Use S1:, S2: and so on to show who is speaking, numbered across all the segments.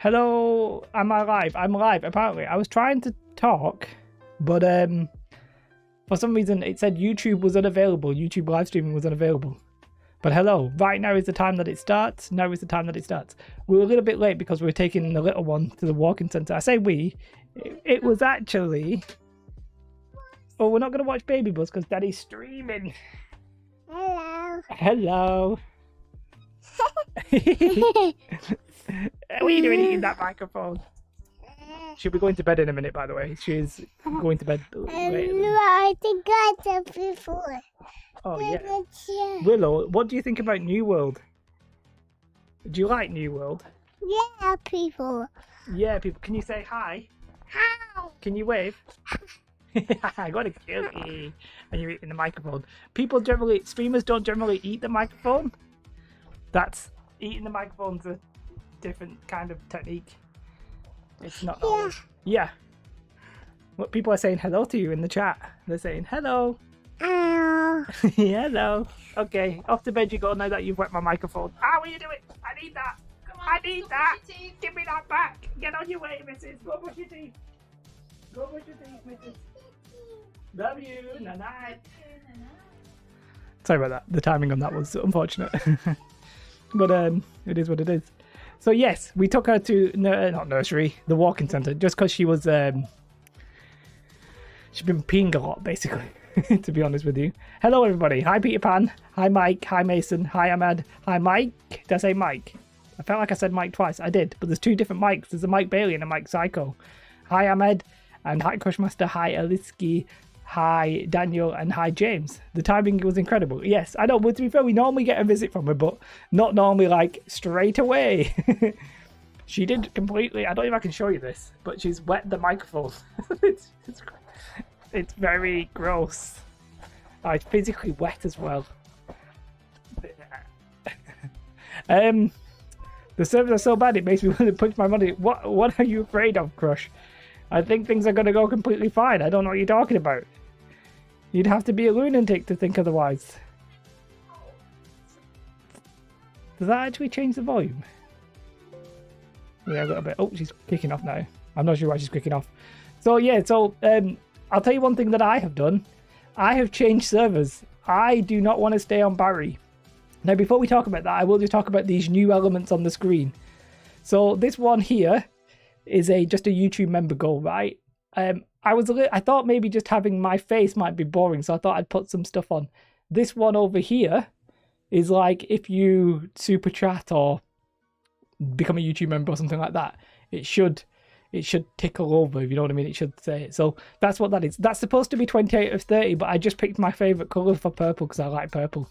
S1: Hello, am I live? I'm live, apparently. I was trying to talk, but for some reason it said YouTube was unavailable. YouTube live streaming was unavailable. But hello, right now is the time that it starts. Now is the time that it starts. We were a little bit late because we were taking the little one to the walking centre. I say we. It was actually... Oh, we're not going to watch Baby Buzz because Daddy's streaming.
S2: Hello.
S1: Hello. What are you doing eating that microphone? She'll be going to bed in a minute, by the way. She's going to bed later.
S2: I think I said before.
S1: Oh, yeah. Willow, what do you think about New World? Do you like New World?
S2: Yeah, people.
S1: Yeah, people. Can you say hi?
S2: Hi.
S1: Can you wave? I got a cookie. And you're eating the microphone. People generally, streamers don't generally eat the microphone. That's, eating the microphone's a different kind of technique. It's not always. Yeah. What people are saying hello to you in the chat. They're saying hello.
S2: Hello.
S1: Hello. Okay, off to bed you go now that you've wet my microphone. Ah, what are you doing? I need that.
S3: Come on,
S1: I need
S3: go
S1: that.
S3: brush your teeth.
S1: Give me that back. Get on your way, missus. Go brush your teeth. Go brush your teeth, missus. Love you. Night night. Sorry about that. The timing on that was unfortunate. But it is what it is. So yes, we took her to not nursery, the walking centre, just because she was she's been peeing a lot, basically. To be honest with you. Hello everybody. Hi Peter Pan. Hi Mike. Hi Mason. Hi Ahmed. Hi Mike. Did I say Mike? I felt like I said Mike twice. I did, but there's two different Mikes. There's a Mike Bailey and a Mike Psycho. Hi Ahmed and hi Crushmaster. Hi Aliski. Hi Daniel and hi James. The timing was incredible. Yes, I know, but to be fair, we normally get a visit from her, but not normally like straight away. She did completely, I don't know if I can show you this, but she's wet the microphone. It's very gross. Oh, it's physically wet as well. The servers are so bad it makes me want to punch my money. What are you afraid of, Crush? I think things are going to go completely fine. I don't know what you're talking about. You'd have to be a lunatic to think otherwise. Does that actually change the volume? Yeah, a little bit. Oh, she's kicking off now. I'm not sure why she's kicking off. So yeah, I'll tell you one thing that I have done. I have changed servers. I do not want to stay on Barry. Now, before we talk about that, I will just talk about these new elements on the screen. So this one here is just a YouTube member goal, right? I thought maybe just having my face might be boring, so I thought I'd put some stuff on. This one over here is like if you super chat or become a YouTube member or something like that, it should tickle over, if you know what I mean. It should say it. So that's what that is. That's supposed to be 28 of 30, but I just picked my favorite color for purple because I like purple.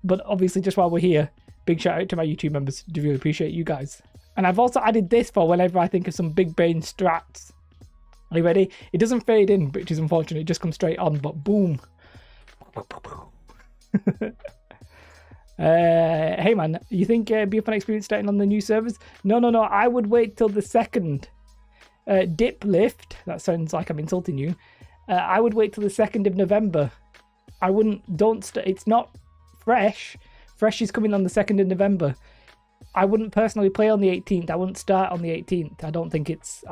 S1: But obviously, just while we're here, big shout out to my YouTube members. Do really appreciate you guys. And I've also added this for whenever I think of some big brain strats. Are you ready? It doesn't fade in, which is unfortunate. It just comes straight on, but boom. Hey man, you think it'd be a fun experience starting on the new servers? No. I would wait till the second dip lift. That sounds like I'm insulting you. I would wait till the 2nd of November. I wouldn't. It's not fresh. Fresh is coming on the 2nd of November. I wouldn't personally play on the 18th. I wouldn't start on the 18th. I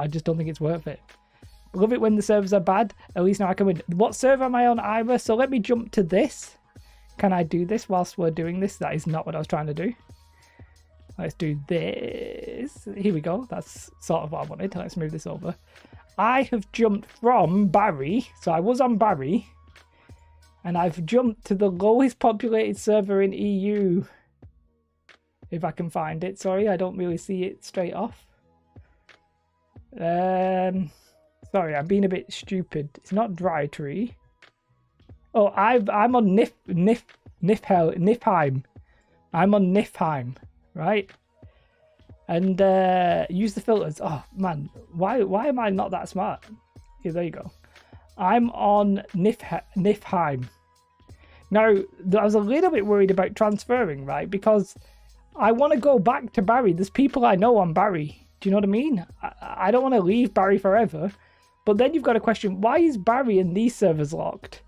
S1: just don't think it's worth it. Love it when the servers are bad. At least now I can win. What server am I on, Ira? So let me jump to this. Can I do this whilst we're doing this? That is not what I was trying to do. Let's do this. Here we go. That's sort of what I wanted. Let's move this over. I have jumped from Barry. So I was on Barry. And I've jumped to the lowest populated server in EU. If I can find it. Sorry, I don't really see it straight off. Sorry, I'm being a bit stupid. It's not Dry Tree. Oh, I'm on Niflheim. I'm on Niflheim, right? And use the filters. Oh man, why am I not that smart? Here, there you go. I'm on Niflheim. Now, I was a little bit worried about transferring, right? Because I want to go back to Barry. There's people I know on Barry. Do you know what I mean? I don't want to leave Barry forever. But then you've got a question, why is Barry and these servers locked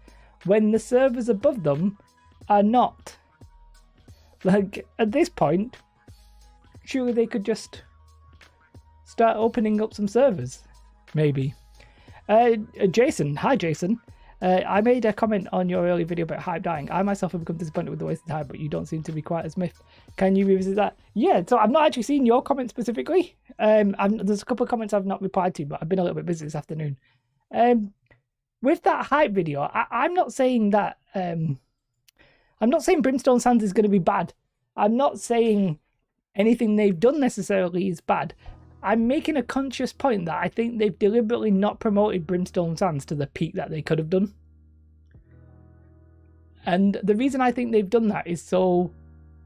S1: when the servers above them are not? Like, at this point, surely they could just start opening up some servers, maybe. Jason, hi Jason. I made a comment on your early video about hype dying. I myself have become disappointed with the wasted time, but you don't seem to be quite as miffed. Can you revisit that? Yeah, so I've not actually seen your comment specifically. There's a couple of comments I've not replied to, but I've been a little bit busy this afternoon. With that hype video, I'm not saying that. I'm not saying Brimstone Sands is going to be bad. I'm not saying anything they've done necessarily is bad. I'm making a conscious point that I think they've deliberately not promoted Brimstone Sands to the peak that they could have done. And the reason I think they've done that is so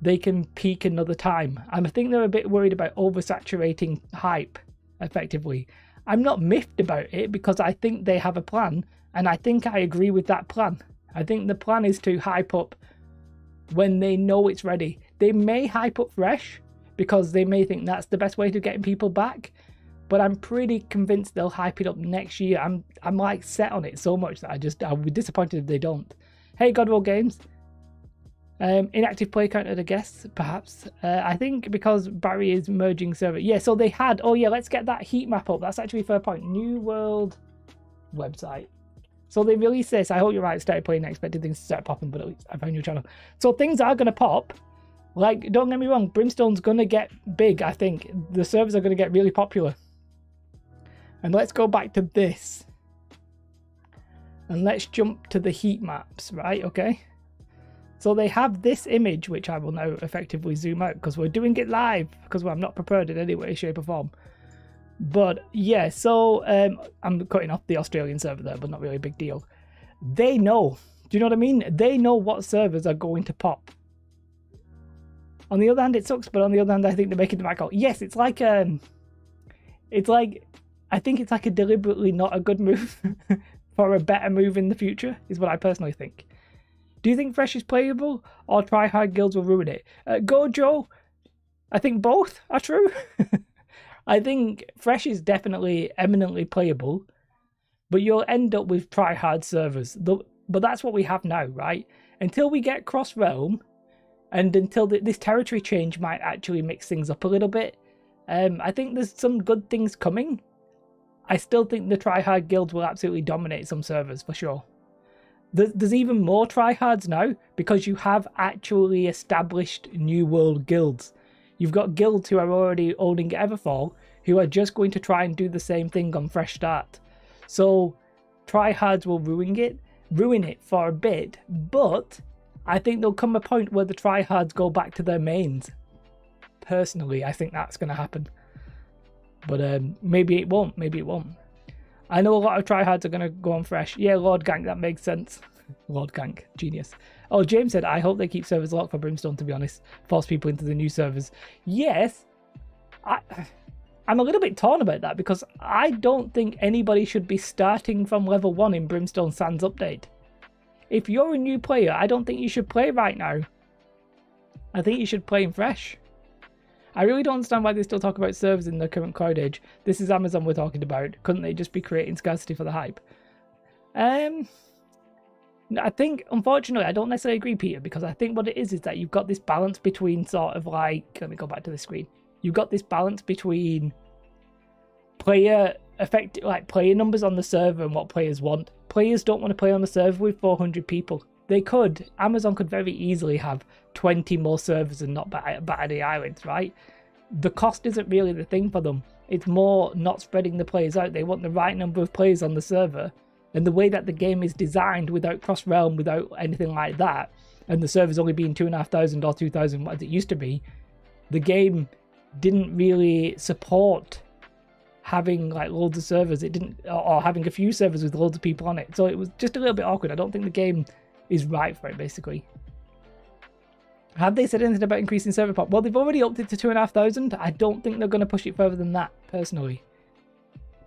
S1: they can peak another time. I think they're a bit worried about oversaturating hype, effectively. I'm not miffed about it because I think they have a plan, and I think I agree with that plan. I think the plan is to hype up when they know it's ready. They may hype up fresh, because they may think that's the best way to get people back, but I'm pretty convinced they'll hype it up next year. I'm like set on it so much that I'll be disappointed if they don't. Hey Godroll Games, inactive play counter to guess perhaps. I think because Barry is merging server. Yeah, so they had. Oh yeah, let's get that heat map up. That's actually a fair point. New World website. So they released this. I hope you're right. Started playing. I expected things to start popping, but at least I found your channel. So things are gonna pop. Like, don't get me wrong, Brimstone's gonna get big, I think. The servers are gonna get really popular. And let's go back to this. And let's jump to the heat maps, right? Okay. So they have this image, which I will now effectively zoom out because we're doing it live, because I'm not prepared in any way, shape or form. But yeah, so I'm cutting off the Australian server there, but not really a big deal. They know. Do you know what I mean? They know what servers are going to pop. On the other hand, it sucks, but on the other hand, I think they're making the right call. Yes, it's like I think it's like a deliberately not a good move for a better move in the future, is what I personally think. Do you think Fresh is playable, or try-hard guilds will ruin it? Gojo, I think both are true. I think Fresh is definitely eminently playable, but you'll end up with try-hard servers. But that's what we have now, right? Until we get cross-realm, and until this territory change might actually mix things up a little bit, I think there's some good things coming. I still think the tryhard guilds will absolutely dominate some servers for sure. There's even more tryhards now because you have actually established New World guilds. You've got guilds who are already owning Everfall who are just going to try and do the same thing on Fresh Start. So tryhards will ruin it for a bit, but I think there'll come a point where the tryhards go back to their mains. Personally, I think that's going to happen. But maybe it won't. Maybe it won't. I know a lot of tryhards are going to go on Fresh. Yeah, Lord Gank, that makes sense. Lord Gank, genius. Oh, James said, I hope they keep servers locked for Brimstone, to be honest. Force people into the new servers. Yes, I'm a little bit torn about that because I don't think anybody should be starting from level 1 in Brimstone Sands update. If you're a new player, I don't think you should play right now. I think you should play in Fresh. I really don't understand why they still talk about servers in the current cloud age. This is Amazon we're talking about. Couldn't they just be creating scarcity for the hype? I think, unfortunately, I don't necessarily agree, Peter, because I think what it is that you've got this balance between sort of like, let me go back to the screen. You've got this balance between player numbers on the server and what players want. Players don't want to play on the server with 400 people. They could. Amazon could very easily have 20 more servers and not batter the islands, right? The cost isn't really the thing for them. It's more not spreading the players out. They want the right number of players on the server. And the way that the game is designed without cross-realm, without anything like that, and the servers only being 2,500 or 2,000 as it used to be, the game didn't really support having like loads of servers. It didn't, or having a few servers with loads of people on it. So it was just a little bit awkward. I don't think the game is right for it, basically. Have they said anything about increasing server pop? Well, they've already upped it to 2,500. I don't think they're going to push it further than that, personally.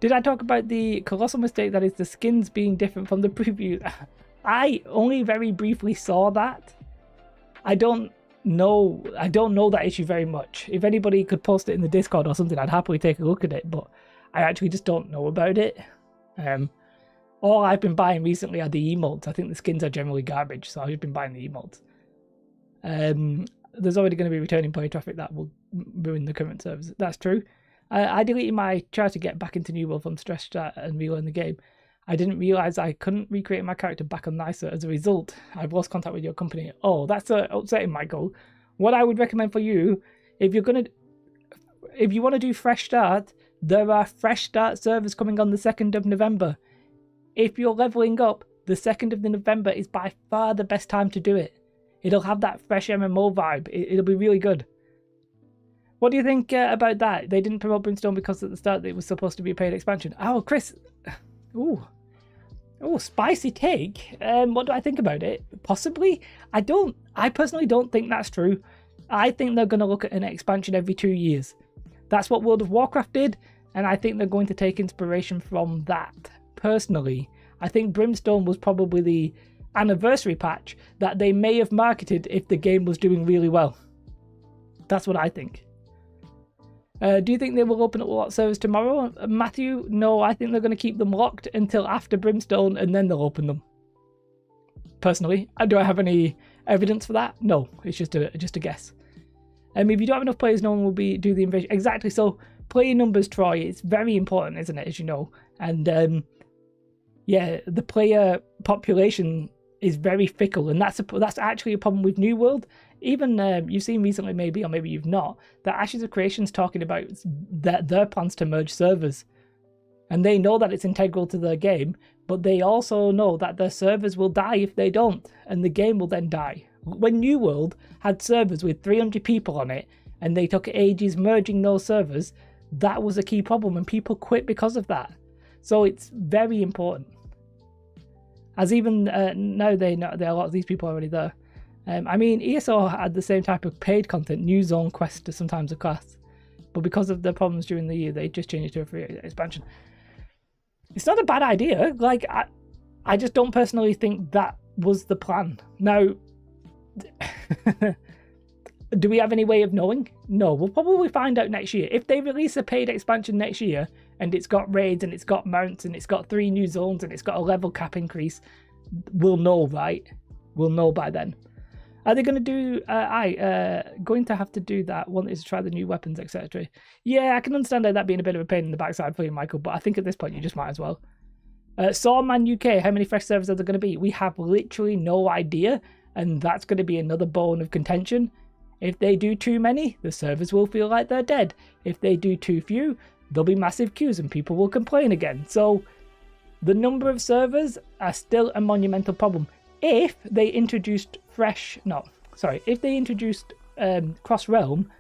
S1: Did I talk about the colossal mistake that is the skins being different from the preview? I only very briefly saw that. I don't know that issue very much. If anybody could post it in the Discord or something, I'd happily take a look at it, but I actually just don't know about it. All I've been buying recently are the emotes. I think the skins are generally garbage, so I've just been buying the emotes. There's already going to be returning player traffic that will ruin the current servers. That's true. I deleted my try to get back into New World from Stress Start and relearn the game. I didn't realise I couldn't recreate my character back on Nicer. As a result, I've lost contact with your company. Oh, that's upsetting, Michael. What I would recommend for you, if you want to do Fresh Start, there are Fresh Start servers coming on the 2nd of November. If you're leveling up, the 2nd of November is by far the best time to do it. It'll have that fresh MMO vibe. It'll be really good. What do you think about that? They didn't promote Brimstone because at the start it was supposed to be a paid expansion. Oh, Chris. Ooh, spicy take. What do I think about it? Possibly. I personally don't think that's true. I think they're going to look at an expansion every 2 years. That's what World of Warcraft did, and I think they're going to take inspiration from that. Personally, I think Brimstone was probably the anniversary patch that they may have marketed if the game was doing really well. That's what I think. Do you think they will open up a lot of servers tomorrow? Matthew, no, I think they're going to keep them locked until after Brimstone and then they'll open them. Personally, do I have any evidence for that? No, it's just a guess. If you don't have enough players, no one will do the invasion. Exactly, so player numbers, Troy, it's very important, isn't it, as you know? And yeah, the player population is very fickle, and that's actually a problem with New World. Even you've seen recently, maybe, or maybe you've not, that Ashes of Creation's talking about their plans to merge servers. And they know that it's integral to their game, but they also know that their servers will die if they don't, and the game will then die. When New World had servers with 300 people on it, and they took ages merging those servers, that was a key problem, and people quit because of that. So it's very important. As even now they know there are a lot of these people already there. I mean, ESO had the same type of paid content, New Zone Quest, sometimes a class. But because of the problems during the year, they just changed it to a free expansion. It's not a bad idea. Like, I just don't personally think that was the plan. Now, do we have any way of knowing? No, we'll probably find out next year. If they release a paid expansion next year, and it's got raids, and it's got mounts, and it's got 3 new zones, and it's got a level cap increase, we'll know, right? We'll know by then. Are they going to do... going to have to do that. Wanted to try the new weapons, etc. Yeah, I can understand that being a bit of a pain in the backside for you, Michael, but I think at this point you just might as well. Sawman UK, how many fresh servers are there going to be? We have literally no idea, and that's going to be another bone of contention. If they do too many, the servers will feel like they're dead. If they do too few, there'll be massive queues and people will complain again. So the number of servers are still a monumental problem. If they introduced if they introduced cross-realm,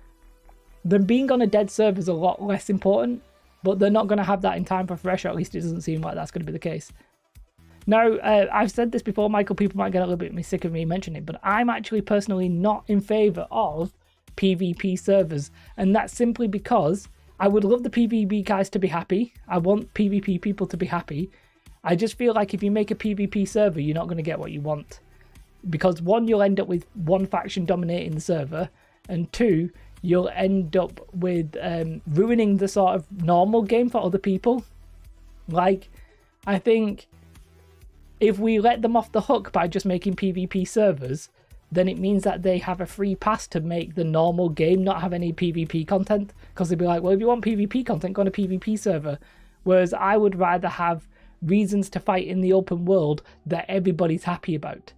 S1: then being on a dead server is a lot less important, but they're not going to have that in time for Fresh, or at least it doesn't seem like that's going to be the case. Now, I've said this before, Michael, people might get a little bit sick of me mentioning it, but I'm actually personally not in favour of PvP servers, and that's simply because I would love the PvP guys to be happy. I want PvP people to be happy. I just feel like if you make a PvP server, you're not going to get what you want. Because 1, you'll end up with one faction dominating the server, and 2, you'll end up with ruining the sort of normal game for other people. Like, I think if we let them off the hook by just making PvP servers, then it means that they have a free pass to make the normal game not have any PvP content. Because they'd be like, well, if you want PvP content, go on a PvP server. Whereas I would rather have reasons to fight in the open world that everybody's happy about.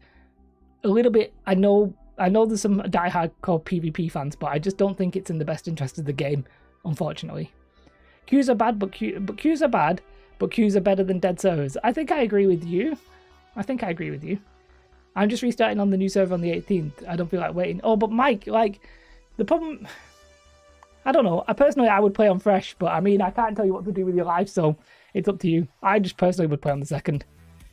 S1: A little bit, I know there's some die-hardcore PvP fans, but I just don't think it's in the best interest of the game, unfortunately. Queues are bad, but queues are bad, but queues are better than dead servers. I think I agree with you. I'm just restarting on the new server on the 18th. I don't feel like waiting. Oh, but Mike, like, the problem... I don't know. I would play on Fresh, but I mean, I can't tell you what to do with your life, so it's up to you. I just personally would play on the 2nd.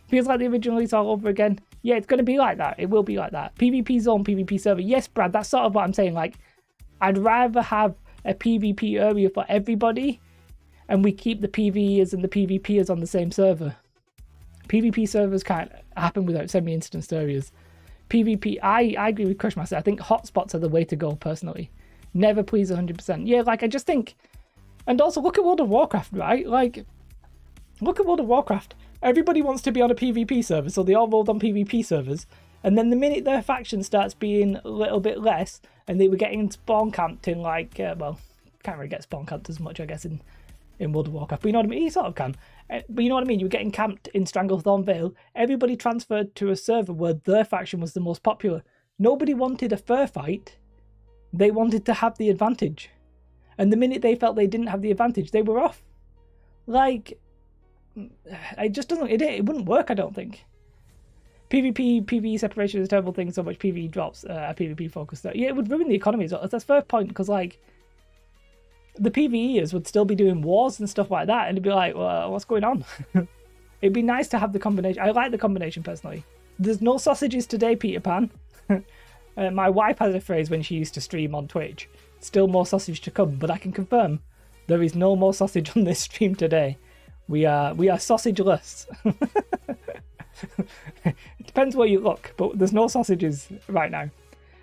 S1: Feels like the original release all over again. Yeah, it's going to be like that. It will be like that. PvP zone, PvP server. Yes, Brad, that's sort of what I'm saying. Like, I'd rather have a PvP area for everybody, and we keep the PvEers and the PvPers on the same server. PvP servers can't happen without semi-instanced areas. PvP, I agree with Crushmaster. I think hotspots are the way to go, personally. Never please 100%. Yeah, like, I just think... And also, look at World of Warcraft, right? Like, look at World of Warcraft. Everybody wants to be on a PvP server, so they all rolled on PvP servers. And then the minute their faction starts being a little bit less, and they were getting spawn camped in, like, can't really get spawn camped as much, I guess, in World of Warcraft. But you know what I mean? You sort of can. But you know what I mean? You were getting camped in Stranglethorn Vale. Everybody transferred to a server where their faction was the most popular. Nobody wanted a fair fight. They wanted to have the advantage. And the minute they felt they didn't have the advantage, they were off. Like, it just doesn't, it wouldn't work, I don't think. PvP, PvE separation is a terrible thing, so much PvE drops a PvP focus there. Yeah, it would ruin the economy as well. That's a fair point, because, like, the PvEers would still be doing wars and stuff like that, and it'd be like, well, what's going on? It'd be nice to have the combination. I like the combination, personally. There's no sausages today, Peter Pan. My wife has a phrase when she used to stream on Twitch. Still more sausage to come, but I can confirm there is no more sausage on this stream today. We are sausageless. It depends where you look, but there's no sausages right now.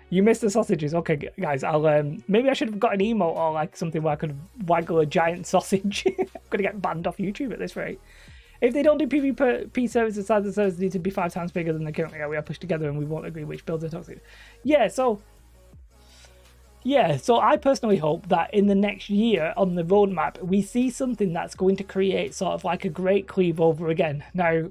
S1: You missed the sausages. Okay, guys, I'll maybe I should have got an emote or like something where I could waggle a giant sausage. I'm gonna get banned off YouTube at this rate. If they don't do PvP servers, the size of the servers need to be 5 times bigger than they currently are. We are pushed together and we won't agree which builds are toxic. Yeah, so I personally hope that in the next year on the roadmap, we see something that's going to create sort of like a Great Cleave over again. Now,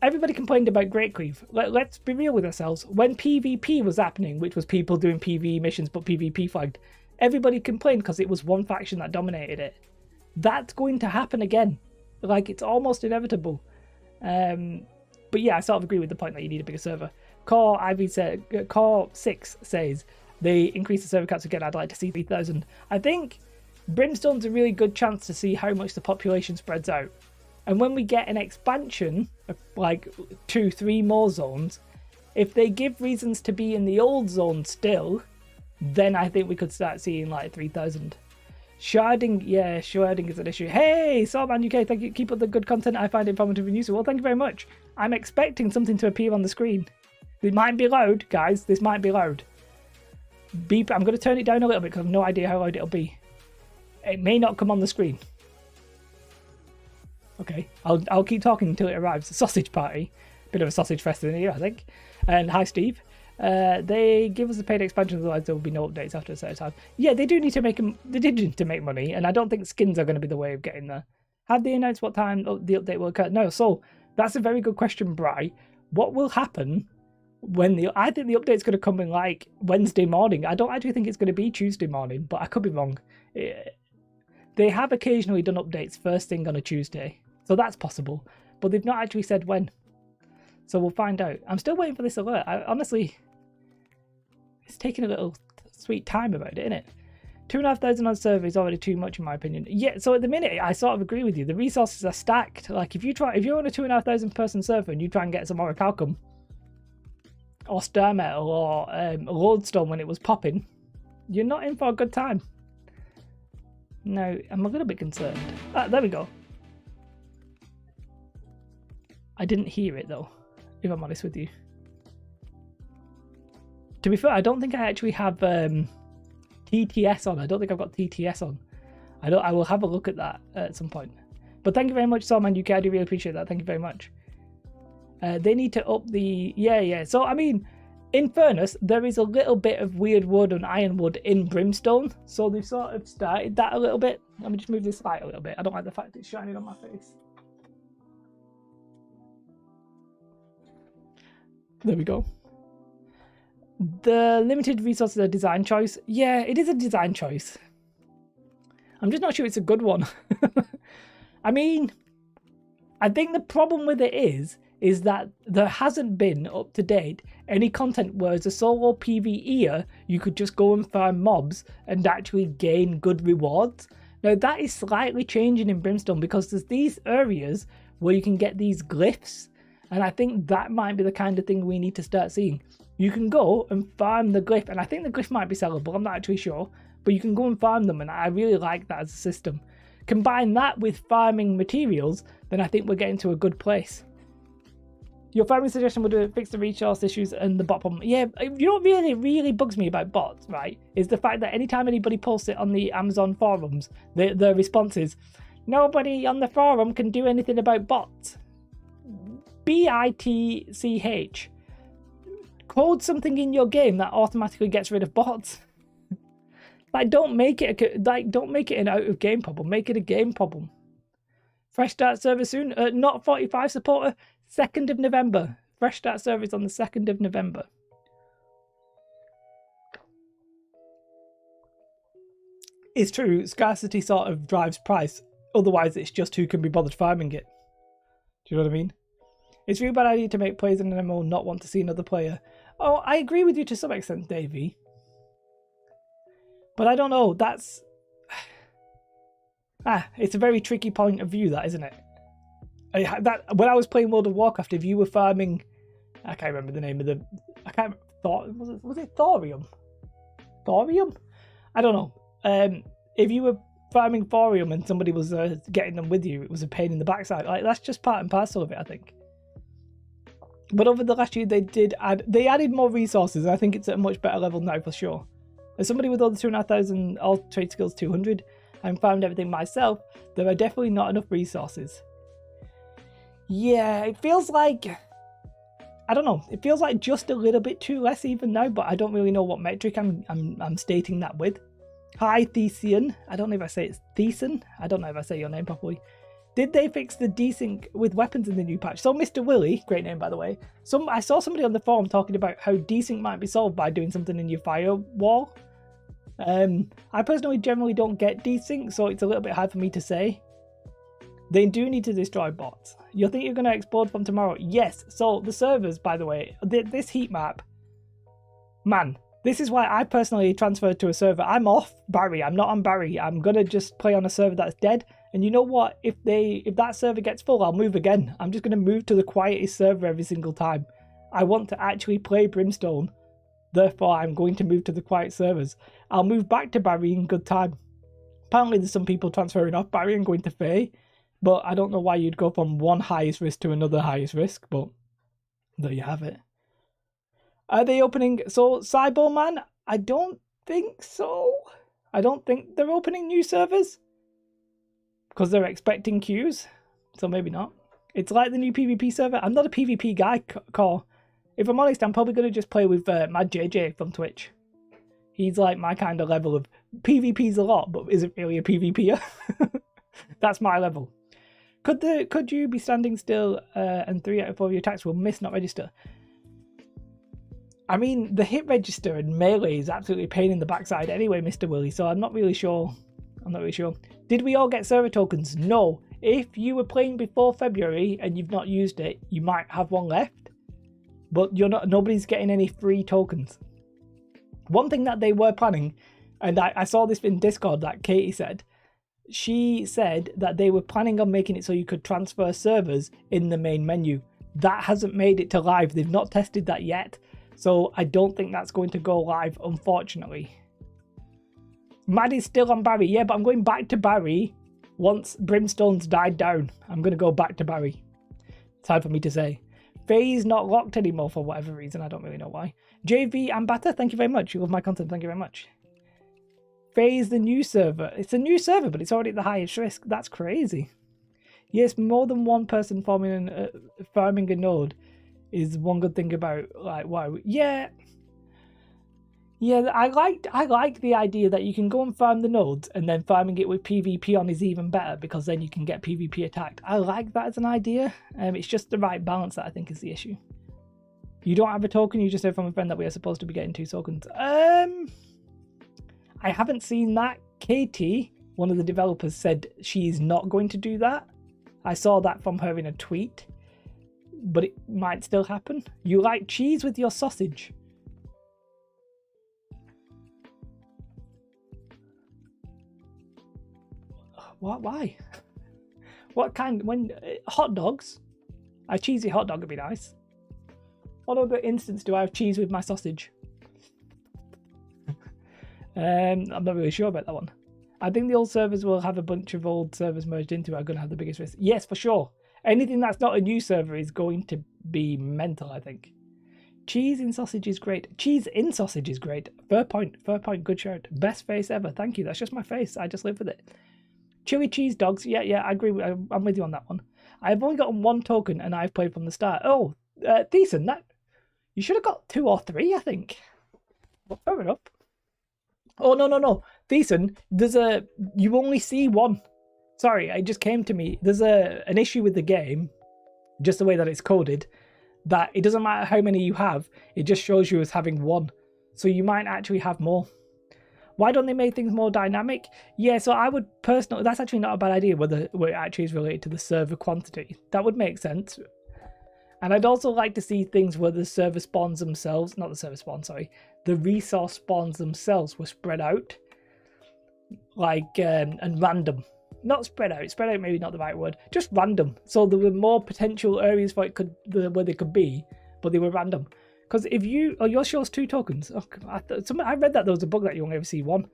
S1: everybody complained about Great Cleave. Let's be real with ourselves. When PvP was happening, which was people doing PvE missions but PvP flagged, everybody complained because it was one faction that dominated it. That's going to happen again. Like, it's almost inevitable. But yeah, I sort of agree with the point that you need a bigger server. Core 6 says they increase the server caps again. I'd like to see 3,000. I think Brimstone's a really good chance to see how much the population spreads out. And when we get an expansion of like 2-3 more zones, if they give reasons to be in the old zone still, then I think we could start seeing like 3,000. Sharding, yeah, sharding is an issue. Hey, Sawman UK, thank you. Keep up the good content. I find informative and useful. Well, thank you very much. I'm expecting something to appear on the screen. It might be loud, guys. This might be loud. Beep. I'm going to turn it down a little bit because I have no idea how loud it'll be. It may not come on the screen. Okay, I'll keep talking until it arrives. Sausage party. Bit of a sausage fest in here, I think. And hi, Steve. They give us a paid expansion, otherwise there will be no updates after a certain time. Yeah, they do need to make them. They did need to make money, and I don't think skins are going to be the way of getting there. Have they announced what time the update will occur? No. So that's a very good question, Bri. What will happen when I think the update's going to come in like Wednesday morning. I don't actually think it's going to be Tuesday morning, but I could be wrong. They have occasionally done updates first thing on a Tuesday, so that's possible, but they've not actually said when. So we'll find out. I'm still waiting for this alert. Honestly, it's taking a little sweet time about it, isn't it? 2,500 on server is already too much in my opinion. Yeah, so at the minute I sort of agree with you. The resources are stacked. Like if you're on a 2,500 person server and you try and get some Orichalcum or Star Metal or Lodestone when it was popping, you're not in for a good time. Now, I'm a little bit concerned. There we go. I didn't hear it though, if I'm honest with you. To be fair, I don't think I actually have TTS on. I don't think I've got TTS on. I will have a look at that at some point. But thank you very much, Sawman UK. I do really appreciate that. Thank you very much. They need to up the... Yeah. So, I mean, in fairness, there is a little bit of weird wood and ironwood in Brimstone. So they've sort of started that a little bit. Let me just move this light a little bit. I don't like the fact it's shining on my face. There we go. The limited resources are a design choice. Yeah, it is a design choice. I'm just not sure it's a good one. I mean, I think the problem with it is that there hasn't been, up to date, any content where as a solo PvEer, you could just go and farm mobs and actually gain good rewards. Now, that is slightly changing in Brimstone because there's these areas where you can get these glyphs, and I think that might be the kind of thing we need to start seeing. You can go and farm the glyph, and I think the glyph might be sellable, I'm not actually sure, but you can go and farm them, and I really like that as a system. Combine that with farming materials, then I think we're getting to a good place. Your farming suggestion would fix the resource issues and the bot problem. Yeah, you know what really bugs me about bots, right, is the fact that anytime anybody posts it on the Amazon forums, the response is, nobody on the forum can do anything about bots. BITCH. Code something in your game that automatically gets rid of bots. Like, don't make it an out of game problem. Make it a game problem. Fresh start server soon. Not 45 supporter. 2nd of November. Fresh start server is on the 2nd of November. It's true. Scarcity sort of drives price. Otherwise, it's just who can be bothered farming it. Do you know what I mean? It's a really bad idea to make players in an MMO not want to see another player. Oh, I agree with you to some extent, Davey. But I don't know. That's... it's a very tricky point of view, that, isn't it? When I was playing World of Warcraft, if you were farming... I can't remember the name of the... I can't... Was it thorium? Thorium? I don't know. If you were farming thorium and somebody was getting them with you, it was a pain in the backside. Like, that's just part and parcel of it, I think. But over the last year, they added more resources. I think it's at a much better level now for sure. As somebody with all the 2,500, all trade skills 200, and found everything myself, there are definitely not enough resources. Yeah, it feels like... I don't know. It feels like just a little bit too less even now, but I don't really know what metric I'm stating that with. Hi, Thesian. I don't know if I say it's Thesian. I don't know if I say your name properly. Did they fix the desync with weapons in the new patch? So, Mr. Willie, great name by the way. I saw somebody on the forum talking about how desync might be solved by doing something in your firewall. I personally generally don't get desync, so it's a little bit hard for me to say. They do need to destroy bots. You think you're going to explode from tomorrow? Yes. So the servers, by the way, this heat map, man, this is why I personally transferred to a server. I'm off Barry. I'm not on Barry. I'm going to just play on a server that's dead. And you know what? If that server gets full, I'll move again. I'm just going to move to the quietest server every single time. I want to actually play Brimstone. Therefore, I'm going to move to the quiet servers. I'll move back to Barry in good time. Apparently, there's some people transferring off Barry and going to Faye. But I don't know why you'd go from one highest risk to another highest risk. But there you have it. Are they opening... So, Cyberman? I don't think so. I don't think they're opening new servers. Because they're expecting queues. So maybe not. It's like the new PvP server. I'm not a PvP guy, Core. If I'm honest, I'm probably going to just play with Mad JJ from Twitch. He's like my kind of level of... PvP's a lot, but isn't really a PvPer. That's my level. Could you be standing still and 3 out of 4 of your attacks will miss, not register? I mean, the hit register and melee is absolutely a pain in the backside anyway, Mr. Willie, so I'm not really sure. Did we all get server tokens? No. If you were playing before February and you've not used it, you might have one left. But nobody's getting any free tokens. One thing that they were planning, and I saw this in Discord that Katie said, she said that they were planning on making it so you could transfer servers in the main menu. That hasn't made it to live. They've not tested that yet. So I don't think that's going to go live, unfortunately. Maddie's still on Barry. Yeah, but I'm going back to Barry once Brimstone's died down. I'm going to go back to Barry. It's hard for me to say. Faye's not locked anymore for whatever reason. I don't really know why. JV Ambata, thank you very much. You love my content. Thank you very much. Faye's the new server. It's a new server, but it's already at the highest risk. That's crazy. Yes, more than one person farming a node is one good thing about, like, why? Yeah, I like the idea that you can go and farm the nodes, and then farming it with PvP on is even better because then you can get PvP attacked. I like that as an idea. It's just the right balance that I think is the issue. You don't have a token. You just heard from a friend that we are supposed to be getting 2 tokens. I haven't seen that. Katie, one of the developers, said she's not going to do that. I saw that from her in a tweet, but it might still happen. You like cheese with your sausage. What? Why? What kind? When hot dogs? A cheesy hot dog would be nice. What other instance do I have cheese with my sausage? I'm not really sure about that one. I think the old servers will have a bunch of old servers merged into it are going to have the biggest risk. Yes, for sure. Anything that's not a new server is going to be mental, I think. Cheese in sausage is great. Cheese in sausage is great. Fair point, good shout. Best face ever. Thank you. That's just my face. I just live with it. Chili cheese dogs. Yeah, I agree. I'm with you on that one. I've only gotten 1 token and I've played from the start. Oh, decent. That you should have got 2 or 3, I think. Well, fair enough. Oh, no. Thiessen, you only see one. Sorry, it just came to me. There's an issue with the game, just the way that it's coded, that it doesn't matter how many you have, it just shows you as having one. So you might actually have more. Why don't they make things more dynamic? Yeah, so I would personally, that's actually not a bad idea where it actually is related to the server quantity. That would make sense. And I'd also like to see things where the server spawns themselves, not the server spawn, sorry, the resource spawns themselves were spread out, like, and random. Not spread out maybe not the right word, just random. So there were more potential areas where where they could be, but they were random. Because if yours shows 2 tokens. Oh, I read that there was a bug that you only ever see 1.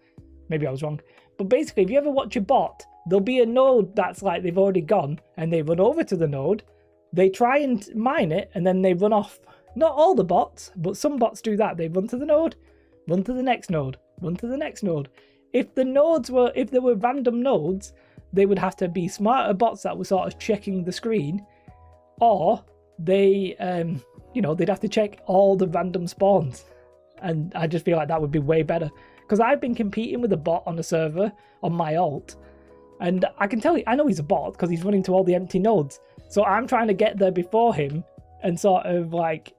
S1: Maybe I was wrong. But basically, if you ever watch a bot, there'll be a node that's like they've already gone, and they run over to the node, they try and mine it, and then they run off. Not all the bots, but some bots do that. They run to the node, run to the next node, run to the next node. If there were random nodes, they would have to be smarter bots that were sort of checking the screen, or they, they'd have to check all the random spawns. And I just feel like that would be way better. Because I've been competing with a bot on a server on my alt, and I can tell you, I know he's a bot because he's running to all the empty nodes. So I'm trying to get there before him and sort of like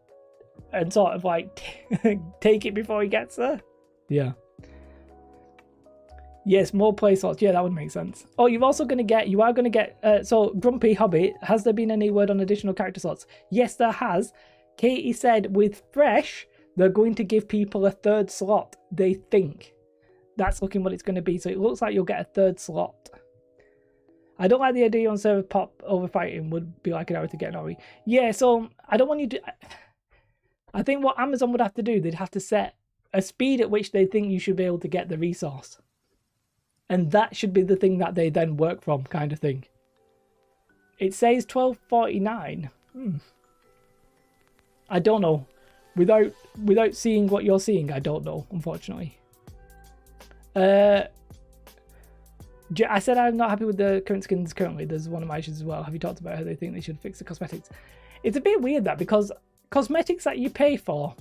S1: take it before he gets there. Yeah. Yes, more play slots. Yeah, that would make sense. Oh, you are going to get, so Grumpy Hobby, has there been any word on additional character slots? Yes, there has. Katie said with Fresh, they're going to give people a 3rd slot, they think. That's looking what it's going to be. So it looks like you'll get a 3rd slot. I don't like the idea on server pop over fighting would be like an hour to get an Ori. Yeah, so I don't want you to... I think what Amazon would have to do, they'd have to set a speed at which they think you should be able to get the resource. And that should be the thing that they then work from, kind of thing. It says 12:49. I don't know. Without seeing what you're seeing, I don't know, unfortunately. I said I'm not happy with the current skins currently. There's one of my issues as well. Have you talked about how they think they should fix the cosmetics? It's a bit weird that, because cosmetics that you pay for,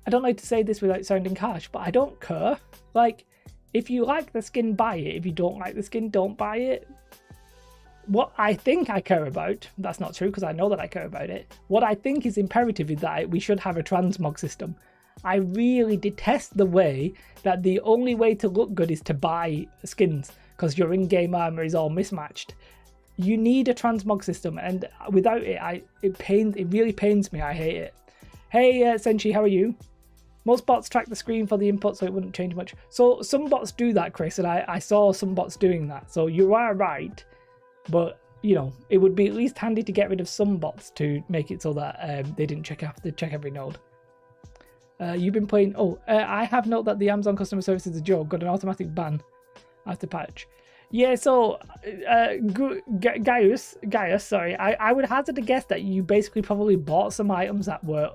S1: I don't like to say this without sounding harsh, but I don't care. Like, if you like the skin, buy it. If you don't like the skin, don't buy it. What I think I care about, that's not true because I know that I care about it. What I think is imperative is that we should have a transmog system. I really detest the way that the only way to look good is to buy skins because your in-game armor is all mismatched. You need a transmog system, and without it, it really pains me. I hate it. Hey, Senshi, how are you? Most bots track the screen for the input, so it wouldn't change much. So some bots do that, Chris, and I saw some bots doing that. So you are right, but it would be at least handy to get rid of some bots to make it so that they didn't check every node. You've been playing. I have noted that the Amazon customer service is a joke. Got an automatic ban after patch. Yeah, so Gaius, sorry, I would hazard a guess that you basically probably bought some items that were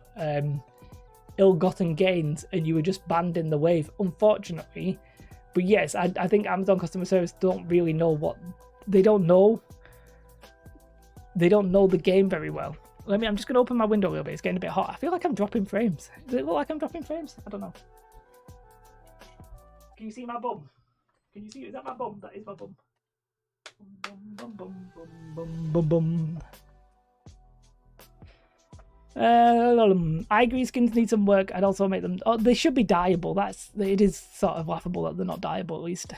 S1: ill-gotten gains and you were just banned in the wave, unfortunately. But yes, I think Amazon customer service don't really know they don't know the game very well. I'm just going to open my window a little bit. It's getting a bit hot. I feel like I'm dropping frames. Does it look like I'm dropping frames? I don't know. Can you see my bum? Can you see? Is that my bum? That is my bum. Bum, bum, bum, bum, bum, bum. I agree skins need some work. I'd also make them... they should be dyeable. It is sort of laughable that they're not dyeable, at least.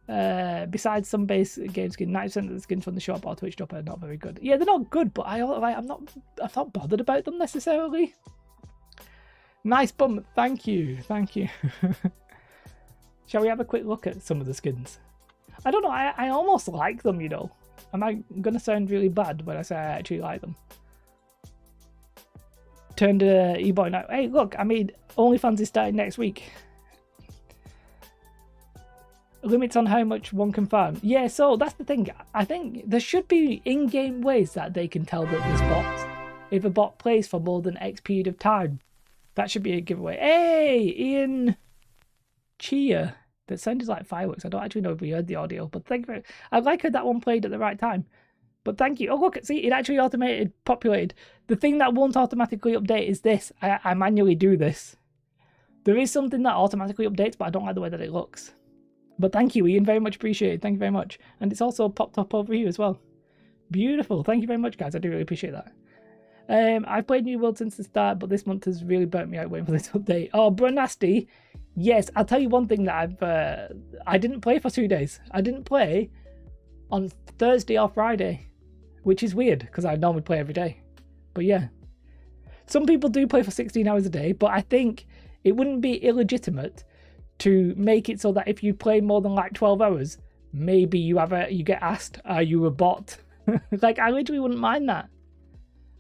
S1: Besides some base game skin, 90% of the skins from the shop or Twitch drop are not very good. Yeah, they're not good, but I'm not bothered about them necessarily. Nice bum, thank you. Shall we have a quick look at some of the skins? I don't know, I almost like them, Am I gonna sound really bad when I say I actually like them? Turned e-boy now. Hey, look, OnlyFans is starting next week. Limits on how much one can farm. Yeah, so that's the thing. I think there should be in-game ways that they can tell that there's bots. If a bot plays for more than X period of time, that should be a giveaway. Hey, Ian Chia. That sounded like fireworks. I don't actually know if we heard the audio, but thank you. I like how that one played at the right time. But thank you. Oh, look, see, it actually populated. The thing that won't automatically update is this. I manually do this. There is something that automatically updates, but I don't like the way that it looks. But thank you, Ian. Very much appreciated. Thank you very much. And it's also popped up over here as well. Beautiful. Thank you very much, guys. I do really appreciate that. I've played New World since the start, but this month has really burnt me out waiting for this update. Oh, Brunasty. Yes, I'll tell you one thing that I didn't play for 2 days. I didn't play on Thursday or Friday, which is weird because I normally play every day. But yeah, some people do play for 16 hours a day, but I think it wouldn't be illegitimate to make it so that if you play more than like 12 hours, maybe you get asked, are you a bot? Like, I literally wouldn't mind that.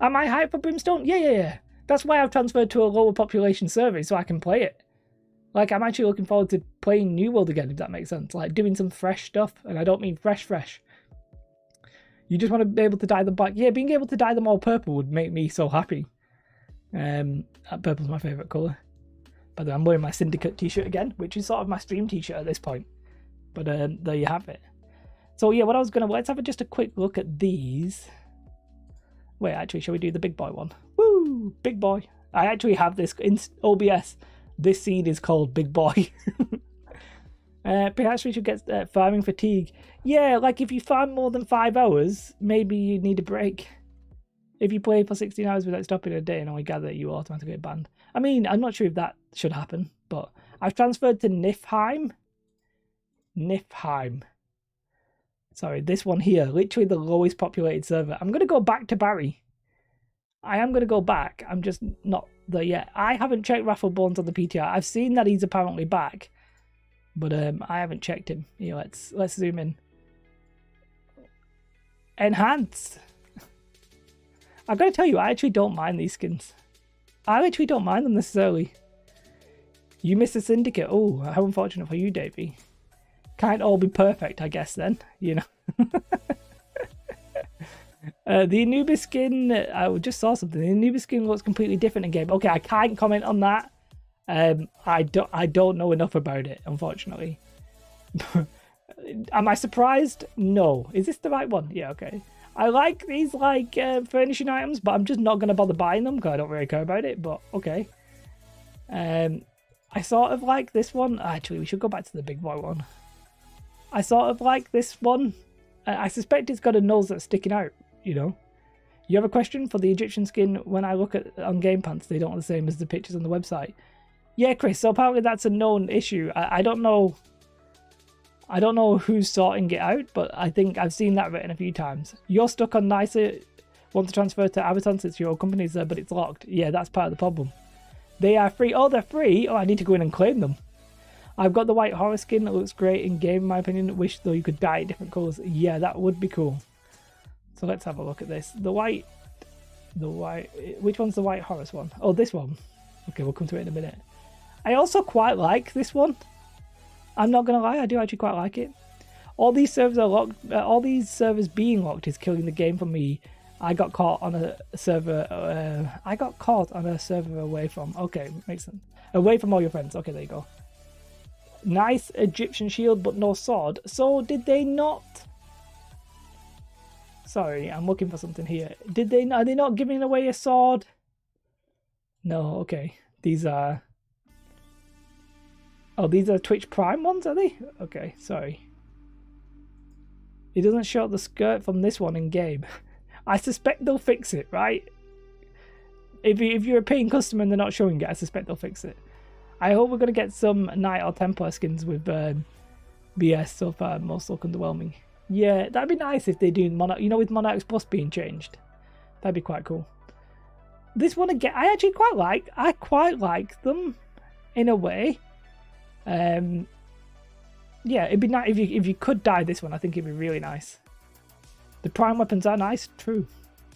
S1: Am I hyped for Brimstone? Yeah. That's why I've transferred to a lower population server, so I can play it. Like, I'm actually looking forward to playing New World again, if that makes sense. Like, doing some fresh stuff, and I don't mean fresh. You just want to be able to dye them black. Yeah, being able to dye them all purple would make me so happy. Purple's my favourite colour. By the way, I'm wearing my Syndicate t-shirt again, which is sort of my stream t-shirt at this point. But there you have it. So yeah, let's have just a quick look at these. Wait, actually, shall we do the big boy one? Woo! Big boy. I actually have this in OBS. This seed is called Big Boy. Perhaps we should get farming fatigue. Yeah, like if you farm more than 5 hours, maybe you need a break. If you play for 16 hours without stopping a day and only gather, you will automatically get banned. I mean, I'm not sure if that should happen, but I've transferred to Niflheim. Sorry, this one here, literally the lowest populated server. I'm going to go back to Barry. I am going to go back. I'm just not there yet. I haven't checked Rafflebones on the PTR. I've seen that he's apparently back, but I haven't checked him. Here, let's zoom in. Enhance. I've got to tell you, I actually don't mind these skins. I actually don't mind them necessarily. You missed a Syndicate. Oh, how unfortunate for you, Davey. Can't all be perfect, I guess, then, you know. The Anubis skin, I just saw something. The Anubis skin looks completely different in game. Okay, I can't comment on that. I don't know enough about it, unfortunately. Am I surprised? No. Is this the right one? Yeah, okay. I like these furnishing items, but I'm just not going to bother buying them because I don't really care about it, but okay. I sort of like this one. Actually, we should go back to the big boy one. I sort of like this one. I suspect it's got a nose that's sticking out, you know. You have a question for the Egyptian skin? When I look at on Game Pants, they don't look the same as the pictures on the website. Yeah, Chris, so apparently that's a known issue. I don't know. I don't know who's sorting it out, but I think I've seen that written a few times. You're stuck on Nicer, want to transfer to Avaton since your company's there, but it's locked. Yeah, that's part of the problem. They are free. Oh, they're free? Oh, I need to go in and claim them. I've got the white horror skin that looks great in game, in my opinion. Wish, though, you could dye it different colours. Yeah, that would be cool. So let's have a look at this. The white... Which one's the white Horus one? Oh, this one. Okay, we'll come to it in a minute. I also quite like this one. I'm not going to lie, I do actually quite like it. All these servers are locked. All these servers being locked is killing the game for me. I got caught on a server... away from... Okay, makes sense. Away from all your friends. Okay, there you go. Nice Egyptian shield, but no sword. So, did they not... Sorry, I'm looking for something here. Are they not giving away a sword? No, okay. These are... Oh, these are Twitch Prime ones, are they? Okay, sorry. It doesn't show the skirt from this one in game. I suspect they'll fix it, right? If you're a paying customer and they're not showing it, I suspect they'll fix it. I hope we're going to get some Knight or Templar skins with BS. So far, most look underwhelming. Yeah, that'd be nice if they do Monarch, you know, with Monarchs Plus being changed. That'd be quite cool. This one again, I actually quite like them in a way. Yeah, it'd be nice if you could dye this one. I think it'd be really nice. The prime weapons are nice, true.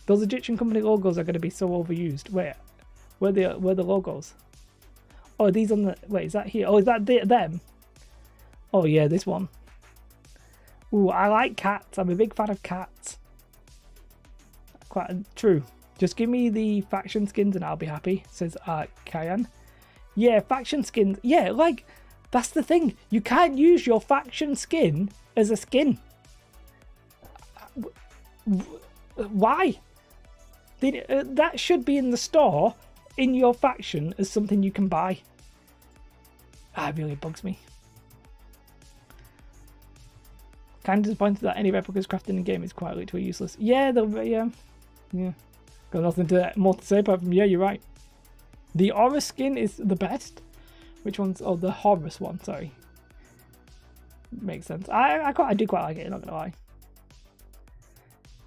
S1: Those Egyptian company logos are going to be so overused. Wait, where the logos? Oh, are these on the... Wait, is that here? Oh, is that them? Oh, yeah, this one. Ooh, I like cats. I'm a big fan of cats. Quite true. Just give me the faction skins and I'll be happy, says Kyan. Yeah, faction skins. Yeah, like, that's the thing. You can't use your faction skin as a skin. Why? That should be in the store in your faction as something you can buy. It really bugs me. Kind of disappointed that any replicas crafted in the game is quite literally useless. Yeah, yeah. Got nothing more to say apart from yeah, you're right. The Aura skin is the best. Which one's? Oh, the Horus one. Sorry. Makes sense. I do quite like it. Not gonna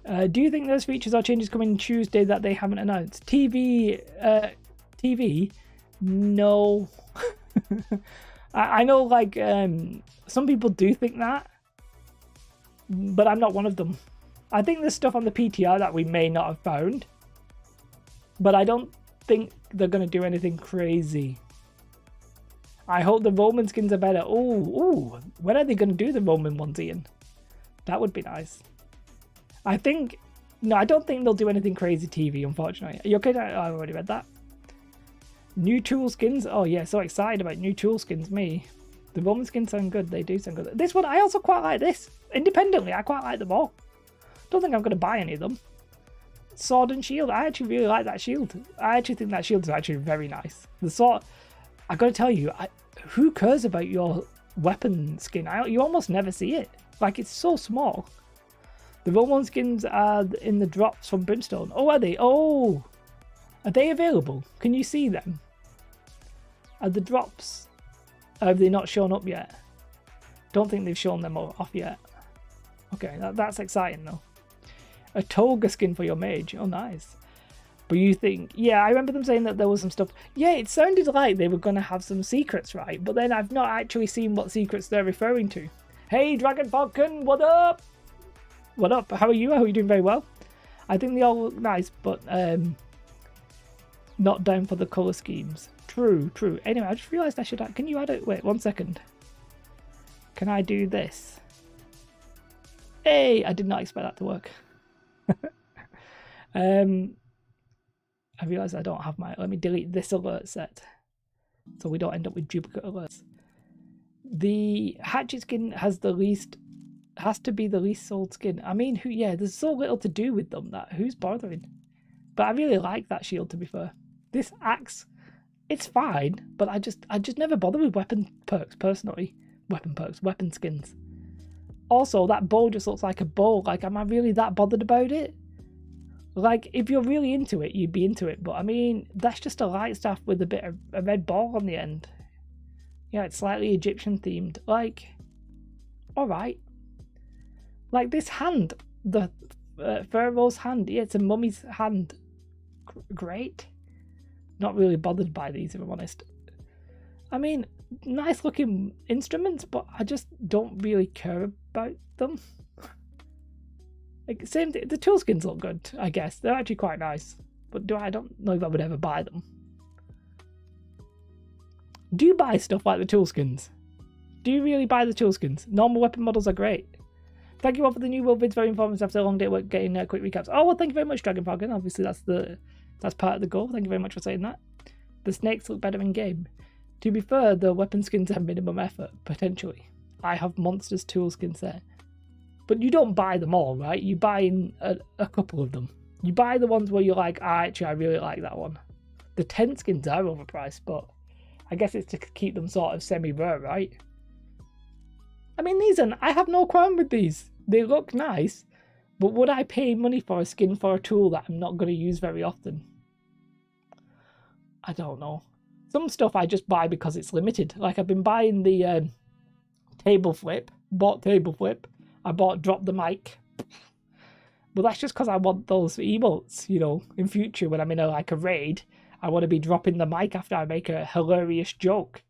S1: lie. Do you think there's features or changes coming Tuesday that they haven't announced? TV. No. I know, like, some people do think that, but I'm not one of them. I think there's stuff on the PTR that we may not have found, but I don't think they're going to do anything crazy. I hope the Roman skins are better. Ooh, when are they going to do the Roman ones, Ian? That would be nice. I don't think they'll do anything crazy TV, unfortunately. Are you okay? I already read that. New tool skins? Oh yeah, so excited about new tool skins, me. The Roman skins sound good, they do sound good. This one, I also quite like this. Independently, I quite like them all. Don't think I'm going to buy any of them. Sword and shield, I actually really like that shield. I actually think that shield is actually very nice. The sword, I got to tell you, who cares about your weapon skin? You almost never see it. Like, it's so small. The Roman skins are in the drops from Brimstone. Oh, are they? Oh! Are they available? Can you see them? Are the drops... Have they not shown up yet? Don't think they've shown them off yet. Okay, that's exciting though. A toga skin for your mage. Oh, nice. But you think... Yeah, I remember them saying that there was some stuff... Yeah, it sounded like they were going to have some secrets, right? But then I've not actually seen what secrets they're referring to. Hey, Dragon Falcon, what up? What up? How are you? I hope you're doing very well. I think they all look nice, but... not down for the colour schemes. True. Anyway, I just realised I should add... Can you add it? Wait, 1 second. Can I do this? Hey! I did not expect that to work. I realised I don't have my... Let me delete this alert set. So we don't end up with duplicate alerts. The Hatchet skin has the least... Has to be the least sold skin. I mean, there's so little to do with them that who's bothering? But I really like that shield, to be fair. This axe, it's fine, but I just never bother with weapon perks personally. Weapon skins. Also, that bow just looks like a bow. Like, am I really that bothered about it? Like, if you're really into it, you'd be into it. But I mean, that's just a light staff with a bit of a red ball on the end. Yeah, it's slightly Egyptian themed. Like, all right. Like this hand, the Pharaoh's hand. Yeah, it's a mummy's hand. Great. Not really bothered by these, if I'm honest. I mean, nice looking instruments, but I just don't really care about them. Like, same thing. The tool skins look good, I guess. They're actually quite nice. But I don't know if I would ever buy them. Do you buy stuff like the tool skins? Do you really buy the tool skins? Normal weapon models are great. Thank you all for the new world vids. Very informative after a long day work getting quick recaps. Oh, well, thank you very much, Dragon Falcon. Obviously, that's part of the goal. Thank you very much for saying that. The snakes look better in game. To be fair, the weapon skins have minimum effort, potentially. I have monsters tool skins there. But you don't buy them all, right? You buy in a couple of them. You buy the ones where you're like, I really like that one. The tent skins are overpriced, but I guess it's to keep them sort of semi-rare, right? I mean, I have no qualm with these. They look nice, but would I pay money for a skin for a tool that I'm not going to use very often? I don't know. Some stuff I just buy because it's limited. Like, I've been buying the table flip. Bought table flip. I bought drop the mic. But that's just because I want those emotes, you know, in future when I'm in a raid. I want to be dropping the mic after I make a hilarious joke.